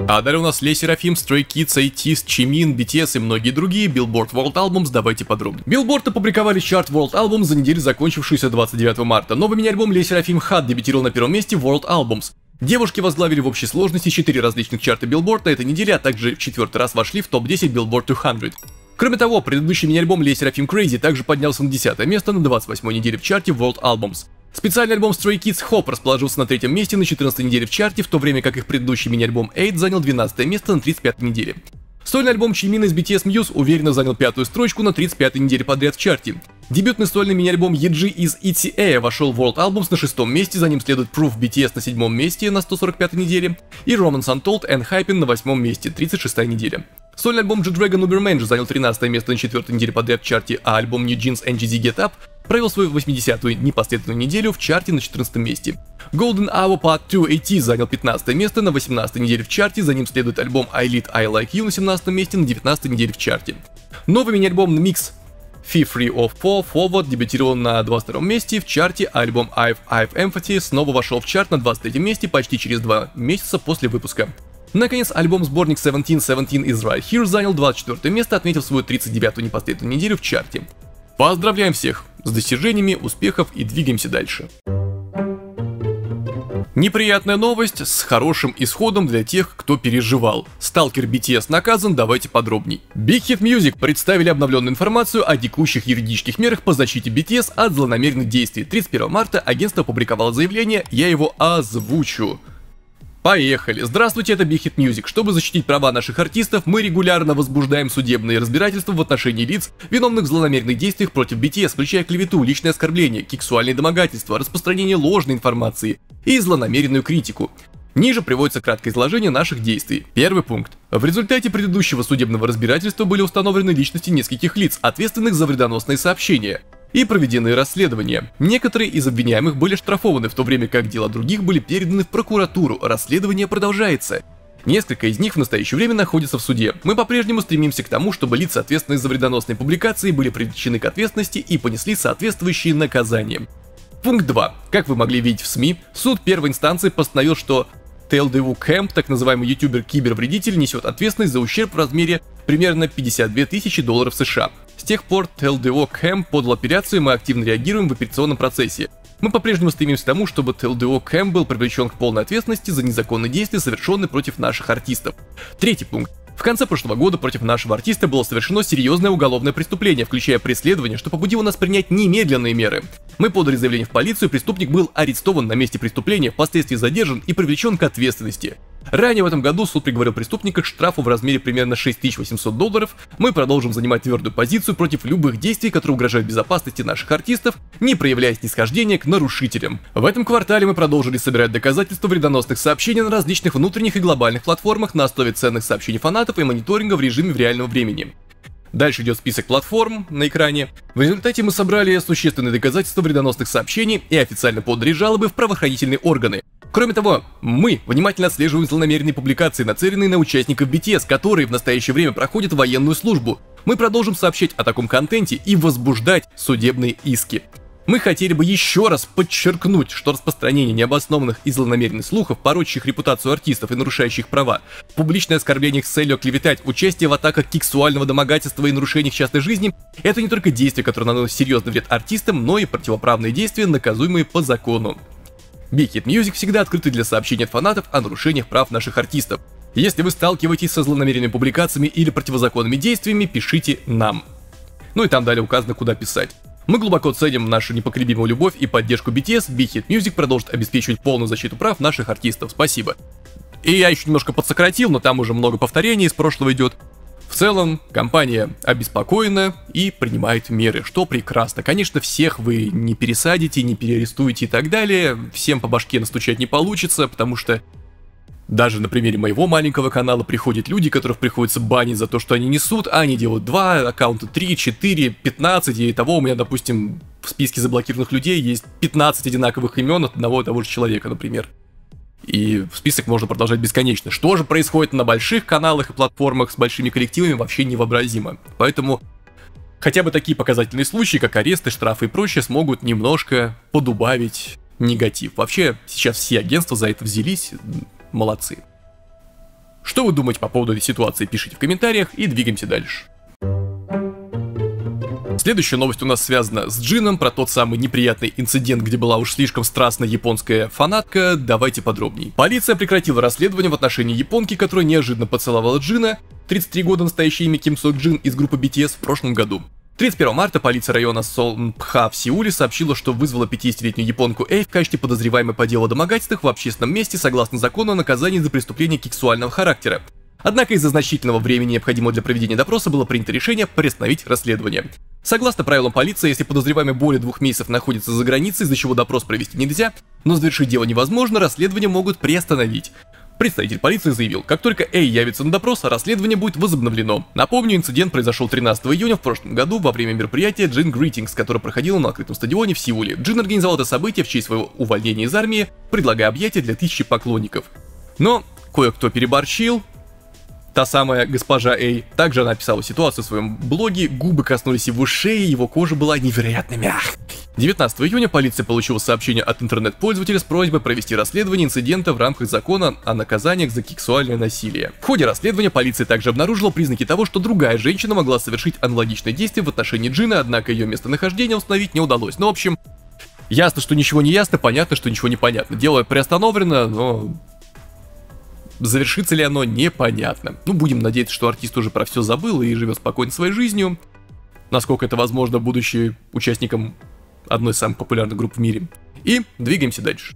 А далее у нас Ле Серафим, Stray Kids, ATEEZ, Чимин, BTS и многие другие, Billboard World Albums, давайте подробнее. Billboard опубликовали чарт World Albums за неделю, закончившуюся 29 марта. Новый мини-альбом Ле Серафим Hot дебютировал на первом месте в World Albums. Девушки возглавили в общей сложности 4 различных чарта Billboard на этой неделе, а также в 4-й раз вошли в топ-10 Billboard 200. Кроме того, предыдущий мини-альбом Ле Серафим Crazy также поднялся на 10 место на 28-й неделе в чарте World Albums. Специальный альбом Stray Kids Hop расположился на 3-м месте на 14-й неделе в чарте, в то время как их предыдущий мини-альбом 8 занял 12 место на 35-й неделе. Сольный альбом Чимина из BTS Muse уверенно занял 5-ю строчку на 35-й неделе подряд в чарте. Дебютный сольный мини-альбом Yeji из ETA вошел в World Albums на 6-м месте, за ним следует Proof BTS на 7-м месте на 145-й неделе и Romance Untold and Hypin на 8-м месте, 36-я неделя. Сольный альбом G-Dragon Uberman же занял 13 место на 4-й неделе подряд в чарте, а альбом New Jeans NGZ Get Up провел свою 80-ю непосредственную неделю в чарте на 14 месте. Golden Hour Part 2 AT занял 15 место на 18 неделе в чарте, за ним следует альбом I Lead I Like You на 17 месте на 19 неделе в чарте. Новый мини-альбом Mix Fee Free of Fall Forward дебютировал на 22 месте в чарте, а альбом I've Empathy снова вошел в чарт на 23 месте почти через 2 месяца после выпуска. Наконец, альбом-сборник 17 is Right Here занял 24 место, отметив свою 39-ю непосредственную неделю в чарте. Поздравляем всех с достижениями, успехов и двигаемся дальше. Неприятная новость с хорошим исходом для тех, кто переживал. Сталкер BTS наказан, давайте подробней. Big Hit Music представили обновленную информацию о текущих юридических мерах по защите BTS от злонамеренных действий. 31 марта агентство опубликовало заявление, я его озвучу. Поехали! Здравствуйте, это Big Hit Music. Чтобы защитить права наших артистов, мы регулярно возбуждаем судебные разбирательства в отношении лиц, виновных в злонамеренных действиях против BTS, включая клевету, личное оскорбление, сексуальные домогательства, распространение ложной информации и злонамеренную критику. Ниже приводится краткое изложение наших действий. Первый пункт. В результате предыдущего судебного разбирательства были установлены личности нескольких лиц, ответственных за вредоносные сообщения, и проведены расследования. Некоторые из обвиняемых были штрафованы, в то время как дела других были переданы в прокуратуру. Расследование продолжается. Несколько из них в настоящее время находятся в суде. Мы по-прежнему стремимся к тому, чтобы лица, ответственные за вредоносные публикации, были привлечены к ответственности и понесли соответствующие наказания. Пункт 2. Как вы могли видеть в СМИ, суд первой инстанции постановил, что TLDW Camp, так называемый ютубер-кибервредитель, несет ответственность за ущерб в размере примерно 52 тысячи долларов США. С тех пор TLDW Camp подал апелляцию, и мы активно реагируем в апелляционном процессе. Мы по-прежнему стремимся к тому, чтобы TLDW Camp был привлечен к полной ответственности за незаконные действия, совершенные против наших артистов. Третий пункт. В конце прошлого года против нашего артиста было совершено серьезное уголовное преступление, включая преследование, что побудило нас принять немедленные меры. Мы подали заявление в полицию, преступник был арестован на месте преступления, впоследствии задержан и привлечен к ответственности. Ранее в этом году суд приговорил преступника к штрафу в размере примерно 6800 долларов. Мы продолжим занимать твердую позицию против любых действий, которые угрожают безопасности наших артистов, не проявляя снисхождения к нарушителям. В этом квартале мы продолжили собирать доказательства вредоносных сообщений на различных внутренних и глобальных платформах на основе ценных сообщений фанатов и мониторинга в режиме в реальном времени. Дальше идет список платформ на экране. В результате мы собрали существенные доказательства вредоносных сообщений и официально подали жалобы в правоохранительные органы. Кроме того, мы внимательно отслеживаем злонамеренные публикации, нацеленные на участников BTS, которые в настоящее время проходят военную службу. Мы продолжим сообщать о таком контенте и возбуждать судебные иски. Мы хотели бы еще раз подчеркнуть, что распространение необоснованных и злонамеренных слухов, порочащих репутацию артистов и нарушающих права, публичное оскорбление их с целью оклеветать, участие в атаках сексуального домогательства и нарушениях частной жизни – это не только действия, которые наносят серьезный вред артистам, но и противоправные действия, наказуемые по закону. Big Hit Music всегда открыты для сообщений от фанатов о нарушениях прав наших артистов. Если вы сталкиваетесь со злонамеренными публикациями или противозаконными действиями, пишите нам. Ну и там далее указано, куда писать. Мы глубоко ценим нашу непоколебимую любовь и поддержку BTS. Big Hit Music продолжит обеспечивать полную защиту прав наших артистов. Спасибо. И я еще немножко подсократил, но там уже много повторений из прошлого идет. В целом, компания обеспокоена и принимает меры, что прекрасно. Конечно, всех вы не пересадите, не переарестуете и так далее. Всем по башке настучать не получится, потому что даже на примере моего маленького канала приходят люди, которых приходится банить за то, что они несут, а они делают 2 аккаунта, 3, 4, 15, и того у меня, допустим, в списке заблокированных людей есть 15 одинаковых имен от одного и того же человека, например. И список можно продолжать бесконечно. Что же происходит на больших каналах и платформах с большими коллективами, вообще невообразимо. Поэтому хотя бы такие показательные случаи, как аресты, штрафы и прочее, смогут немножко подубавить негатив. Вообще, сейчас все агентства за это взялись. Молодцы. Что вы думаете по поводу этой ситуации, пишите в комментариях и двигаемся дальше. Следующая новость у нас связана с Джином, про тот самый неприятный инцидент, где была уж слишком страстная японская фанатка. Давайте подробней. Полиция прекратила расследование в отношении японки, которая неожиданно поцеловала Джина, 33 года, настоящее имя Ким Сок Джин, из группы BTS в прошлом году. 31 марта полиция района Сонпха в Сеуле сообщила, что вызвала 50-летнюю японку Эй в качестве подозреваемой по делу о домогательствах в общественном месте согласно закону о наказании за преступление сексуального характера. Однако из-за значительного времени, необходимого для проведения допроса, было принято решение приостановить расследование. Согласно правилам полиции, если подозреваемый более 2 месяцев находится за границей, из-за чего допрос провести нельзя, но завершить дело невозможно, расследование могут приостановить. Представитель полиции заявил, как только Эй явится на допрос, расследование будет возобновлено. Напомню, инцидент произошел 13 июня в прошлом году во время мероприятия Джин Greetings, которое проходило на открытом стадионе в Сеуле. Джин организовал это событие в честь своего увольнения из армии, предлагая объятия для тысячи поклонников. Но кое-кто переборщил. Та самая госпожа Эй. Также она описала ситуацию в своем блоге, губы коснулись его шеи, его кожа была невероятно мягкой. 19 июня полиция получила сообщение от интернет-пользователя с просьбой провести расследование инцидента в рамках закона о наказаниях за сексуальное насилие. В ходе расследования полиция также обнаружила признаки того, что другая женщина могла совершить аналогичные действия в отношении Джина, однако ее местонахождение установить не удалось. Ну, в общем, ясно, что ничего не ясно, понятно, что ничего не понятно. Дело приостановлено, но завершится ли оно, непонятно. Ну, будем надеяться, что артист уже про все забыл и живет спокойно своей жизнью. Насколько это возможно, будучи участником одной из самых популярных групп в мире. И двигаемся дальше.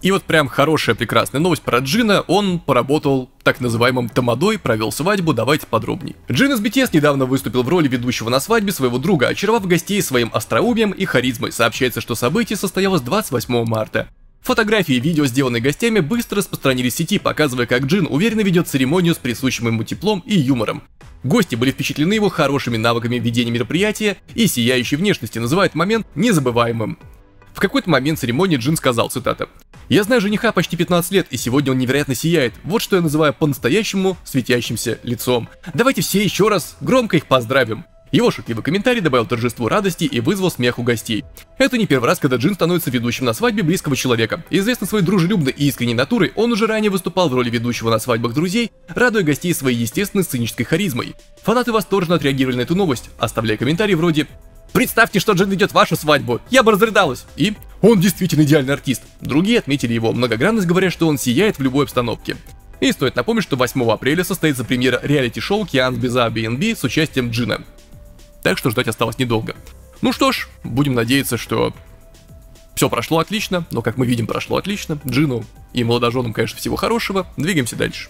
И вот прям хорошая, прекрасная новость про Джина. Он поработал так называемым тамадой, провел свадьбу, давайте подробней. Джин из BTS недавно выступил в роли ведущего на свадьбе своего друга, очаровав гостей своим остроумием и харизмой. Сообщается, что событие состоялось 28 марта. Фотографии и видео, сделанные гостями, быстро распространились в сети, показывая, как Джин уверенно ведет церемонию с присущим ему теплом и юмором. Гости были впечатлены его хорошими навыками ведения мероприятия и сияющей внешностью, называют момент незабываемым. В какой-то момент церемонии Джин сказал, цитата: «Я знаю жениха почти 15 лет, и сегодня он невероятно сияет. Вот что я называю по-настоящему светящимся лицом. Давайте все еще раз громко их поздравим». Его шутливый комментарий добавил торжеству радости и вызвал смех у гостей. Это не первый раз, когда Джин становится ведущим на свадьбе близкого человека. Известный своей дружелюбной и искренней натурой, он уже ранее выступал в роли ведущего на свадьбах друзей, радуя гостей своей естественной сценической харизмой. Фанаты восторженно отреагировали на эту новость, оставляя комментарии вроде: «Представьте, что Джин ведет вашу свадьбу, я бы разрыдалась!» И «Он действительно идеальный артист». Другие отметили его многогранность, говоря, что он сияет в любой обстановке. И стоит напомнить, что 8 апреля состоится премьера реалити-шоу «Киан Беза BNB» с участием Джина. Так что ждать осталось недолго. Ну что ж, будем надеяться, что все прошло отлично, но, как мы видим, прошло отлично. Джину и молодоженам, конечно, всего хорошего. Двигаемся дальше.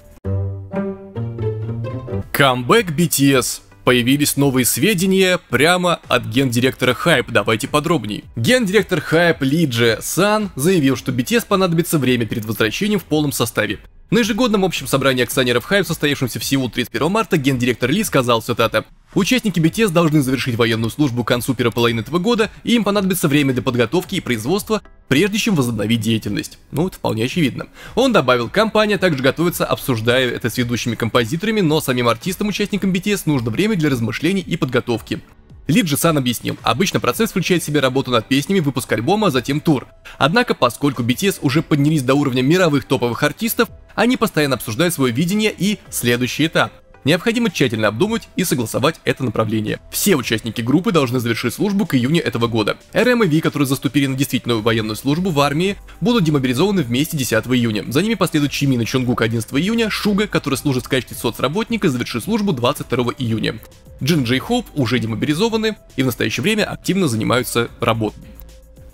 Камбэк BTS. Появились новые сведения прямо от гендиректора HYBE, давайте подробней. Гендиректор HYBE Ли Дже Сан заявил, что BTS понадобится время перед возвращением в полном составе. На ежегодном общем собрании акционеров HYBE, состоявшемся в Сеул 31 марта, гендиректор Ли сказал, цитата: «Участники BTS должны завершить военную службу к концу первой половины этого года, и им понадобится время для подготовки и производства, прежде чем возобновить деятельность». Ну, это вполне очевидно. Он добавил, компания также готовится, обсуждая это с ведущими композиторами, но самим артистам-участникам BTS нужно время для размышлений и подготовки. Ли Дже Сан объяснил, обычно процесс включает в себя работу над песнями, выпуск альбома, а затем тур. Однако, поскольку BTS уже поднялись до уровня мировых топовых артистов, они постоянно обсуждают свое видение и следующий этап. Необходимо тщательно обдумать и согласовать это направление. Все участники группы должны завершить службу к июню этого года. RM и V, которые заступили на действительную военную службу в армии, будут демобилизованы вместе 10 июня. За ними последуют Чимин и Чонгук 11 июня, Шуга, который служит в качестве соцработника, завершит службу 22 июня. Джин, Джей Хоуп уже демобилизованы и в настоящее время активно занимаются работой.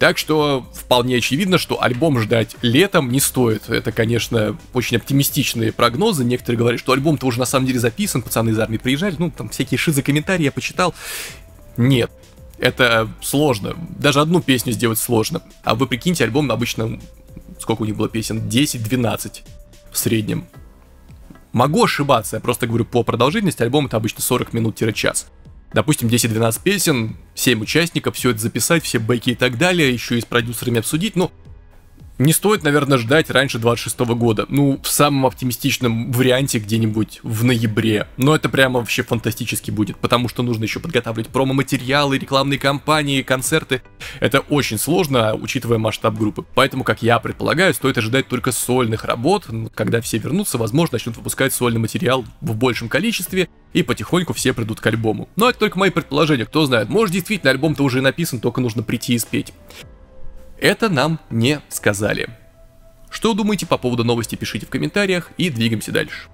Так что вполне очевидно, что альбом ждать летом не стоит. Это, конечно, очень оптимистичные прогнозы. Некоторые говорят, что альбом-то уже на самом деле записан, пацаны из армии приезжали, ну там всякие шизы-комментарии я почитал. Нет, это сложно. Даже одну песню сделать сложно. А вы прикиньте, альбом обычно, сколько у них было песен? 10-12 в среднем. Могу ошибаться, я просто говорю по продолжительности, альбом это обычно 40 минут-час. Допустим, 10-12 песен, 7 участников, все это записать, все бэки и так далее, еще и с продюсерами обсудить, ну, не стоит, наверное, ждать раньше 26 года. Ну, в самом оптимистичном варианте где-нибудь в ноябре. Но это прямо вообще фантастически будет, потому что нужно еще подготавливать промо-материалы, рекламные кампании, концерты. Это очень сложно, учитывая масштаб группы. Поэтому, как я предполагаю, стоит ожидать только сольных работ. Когда все вернутся, возможно, начнут выпускать сольный материал в большем количестве, и потихоньку все придут к альбому. Но это только мои предположения, кто знает. Может, действительно, альбом-то уже написан, только нужно прийти и спеть. Это нам не сказали. Что думаете по поводу новости, пишите в комментариях и двигаемся дальше.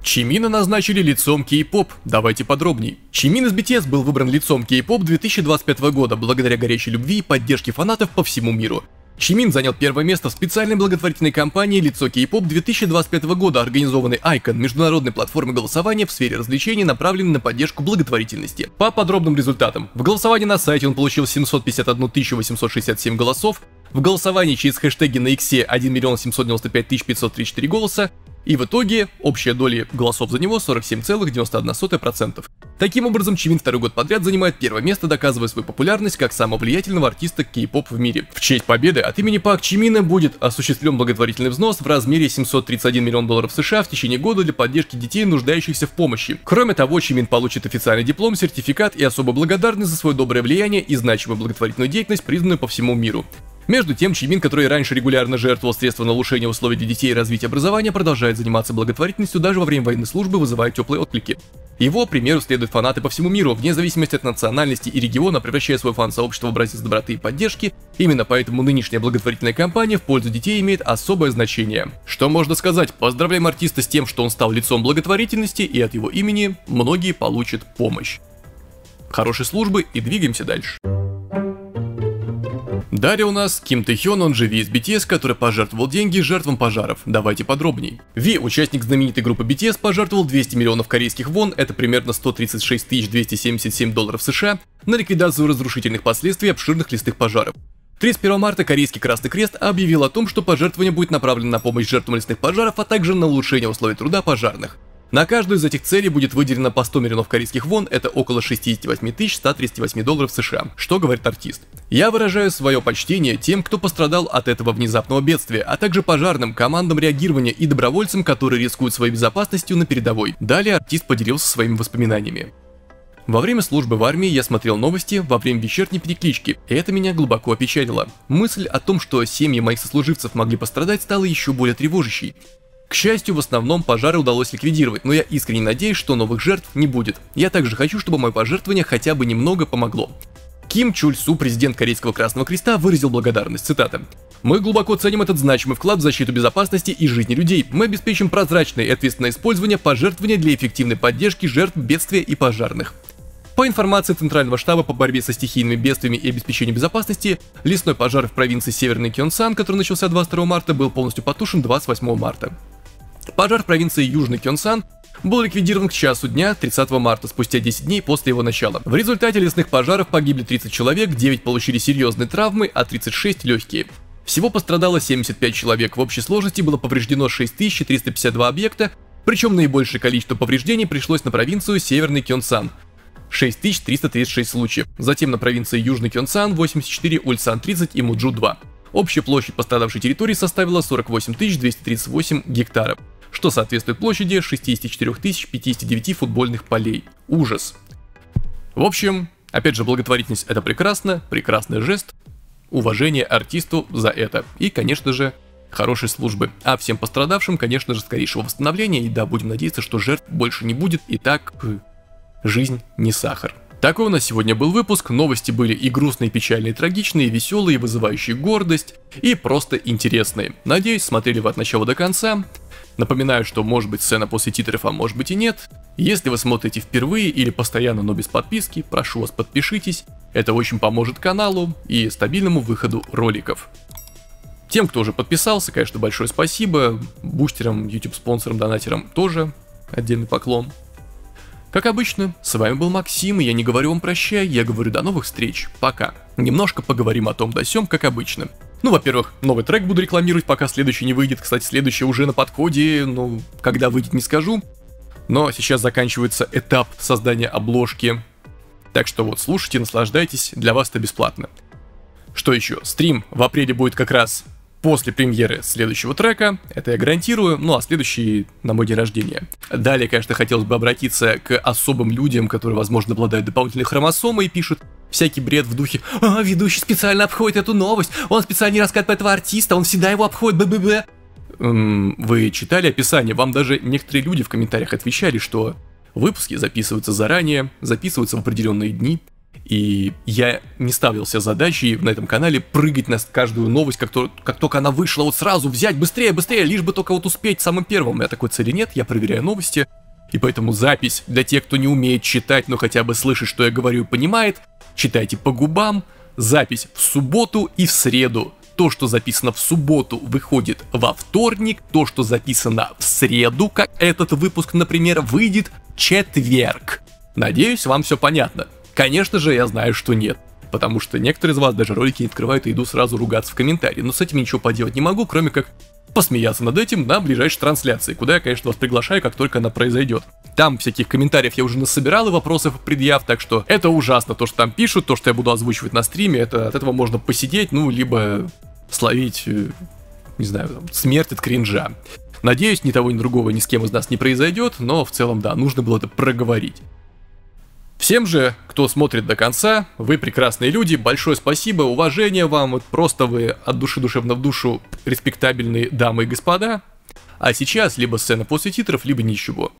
Чимина назначили лицом кей-поп. Давайте подробней. Чимин из BTS был выбран лицом кей-поп 2025 года благодаря горячей любви и поддержке фанатов по всему миру. Чимин занял первое место в специальной благотворительной кампании «Лицо кей-поп» 2025 года, организованной Icon, международной платформой голосования в сфере развлечений, направленной на поддержку благотворительности. По подробным результатам. В голосовании на сайте он получил 751 867 голосов, в голосовании через хэштеги на иксе 1 795 534 голоса, и в итоге общая доля голосов за него 47,91%. Таким образом, Чимин второй год подряд занимает первое место, доказывая свою популярность как самого влиятельного артиста кей-поп в мире. В честь победы от имени Пак Чимина будет осуществлен благотворительный взнос в размере $731 миллион США в течение года для поддержки детей, нуждающихся в помощи. Кроме того, Чимин получит официальный диплом, сертификат и особо благодарность за свое доброе влияние и значимую благотворительную деятельность, признанную по всему миру. Между тем, Чимин, который раньше регулярно жертвовал средства на улучшение условий для детей и развития образования, продолжает заниматься благотворительностью даже во время военной службы, вызывая теплые отклики. Его примеру следуют фанаты по всему миру, вне зависимости от национальности и региона, превращая свое фан-сообщество в образец доброты и поддержки. Именно поэтому нынешняя благотворительная кампания в пользу детей имеет особое значение. Что можно сказать? Поздравляем артиста с тем, что он стал лицом благотворительности, и от его имени многие получат помощь. Хорошей службы и двигаемся дальше. Далее у нас Ким Тэхён, он же Ви из BTS, который пожертвовал деньги жертвам пожаров. Давайте подробней. Ви, участник знаменитой группы BTS, пожертвовал 200 миллионов корейских вон, это примерно 136 277 долларов США, на ликвидацию разрушительных последствий обширных лесных пожаров. 31 марта Корейский Красный Крест объявил о том, что пожертвование будет направлено на помощь жертвам лесных пожаров, а также на улучшение условий труда пожарных. На каждую из этих целей будет выделено по 100 миллионов корейских вон, это около 68 138 долларов США. Что говорит артист? Я выражаю свое почтение тем, кто пострадал от этого внезапного бедствия, а также пожарным, командам реагирования и добровольцам, которые рискуют своей безопасностью на передовой. Далее артист поделился своими воспоминаниями. Во время службы в армии я смотрел новости во время вечерней переклички, и это меня глубоко опечалило. Мысль о том, что семьи моих сослуживцев могли пострадать, стала еще более тревожащей. К счастью, в основном пожары удалось ликвидировать, но я искренне надеюсь, что новых жертв не будет. Я также хочу, чтобы мое пожертвование хотя бы немного помогло. Ким Чуль Су, президент Корейского Красного Креста, выразил благодарность, цитата. «Мы глубоко ценим этот значимый вклад в защиту безопасности и жизни людей. Мы обеспечим прозрачное и ответственное использование пожертвования для эффективной поддержки жертв бедствия и пожарных». По информации Центрального штаба по борьбе со стихийными бедствиями и обеспечению безопасности, лесной пожар в провинции Северный Кёнсан, который начался 22 марта, был полностью потушен 28 марта. Пожар в провинции Южный Кёнсан был ликвидирован к часу дня 30 марта, спустя 10 дней после его начала. В результате лесных пожаров погибли 30 человек, 9 получили серьезные травмы, а 36 легкие. Всего пострадало 75 человек, в общей сложности было повреждено 6352 объекта, причем наибольшее количество повреждений пришлось на провинцию Северный Кёнсан. 6336 случаев, затем на провинции Южный Кёнсан 84, Ульсан 30 и Муджу 2. Общая площадь пострадавшей территории составила 48 238 гектаров, что соответствует площади 64 059 футбольных полей. Ужас. В общем, опять же, благотворительность — это прекрасно, прекрасный жест, уважение артисту за это и, конечно же, хорошей службы. А всем пострадавшим, конечно же, скорейшего восстановления, и да, будем надеяться, что жертв больше не будет, и так жизнь не сахар. Такой у нас сегодня был выпуск, новости были и грустные, и печальные, и трагичные, и веселые, и вызывающие гордость, и просто интересные. Надеюсь, смотрели вы от начала до конца. Напоминаю, что может быть сцена после титров, а может быть и нет. Если вы смотрите впервые или постоянно, но без подписки, прошу вас, подпишитесь. Это очень поможет каналу и стабильному выходу роликов. Тем, кто уже подписался, конечно, большое спасибо. Бустерам, YouTube-спонсорам, донатерам тоже отдельный поклон. Как обычно, с вами был Максим, и я не говорю вам прощай, я говорю до новых встреч, пока. Немножко поговорим о том да сём, как обычно. Ну, во-первых, новый трек буду рекламировать, пока следующий не выйдет. Кстати, следующий уже на подходе, ну, когда выйдет, не скажу. Но сейчас заканчивается этап создания обложки. Так что вот, слушайте, наслаждайтесь, для вас это бесплатно. Что еще? Стрим в апреле будет как раз после премьеры следующего трека, это я гарантирую, ну а следующий на мой день рождения. Далее, конечно, хотелось бы обратиться к особым людям, которые, возможно, обладают дополнительной хромосомой и пишут всякий бред в духе: «А, ведущий специально обходит эту новость, он специально не рассказывает про этого артиста, он всегда его обходит, б-б-б». Вы читали описание, вам даже некоторые люди в комментариях отвечали, что выпуски записываются заранее, записываются в определенные дни. И я не ставил себе задачей на этом канале прыгать на каждую новость, как только она вышла, вот сразу взять, быстрее, быстрее, лишь бы только вот успеть самым первым. У меня такой цели нет, я проверяю новости. И поэтому запись для тех, кто не умеет читать, но хотя бы слышит, что я говорю и понимает, читайте по губам. Запись в субботу и в среду. То, что записано в субботу, выходит во вторник. То, что записано в среду, как этот выпуск, например, выйдет в четверг. Надеюсь, вам все понятно. Конечно же, я знаю, что нет. потому что некоторые из вас даже ролики не открывают и иду сразу ругаться в комментарии, но с этим ничего поделать не могу, кроме как посмеяться над этим на ближайшей трансляции, куда я, конечно, вас приглашаю, как только она произойдет. Там всяких комментариев я уже насобирал и вопросов и предъяв, так что это ужасно, то, что там пишут, то, что я буду озвучивать на стриме, от этого можно посидеть, ну, либо словить, не знаю, там, смерть от кринжа. Надеюсь, ни того, ни другого ни с кем из нас не произойдет, но в целом, да, нужно было это проговорить. Всем же, кто смотрит до конца, вы прекрасные люди, большое спасибо, уважение вам, вот просто вы от души душевно в душу респектабельные дамы и господа. А сейчас либо сцена после титров, либо ничего.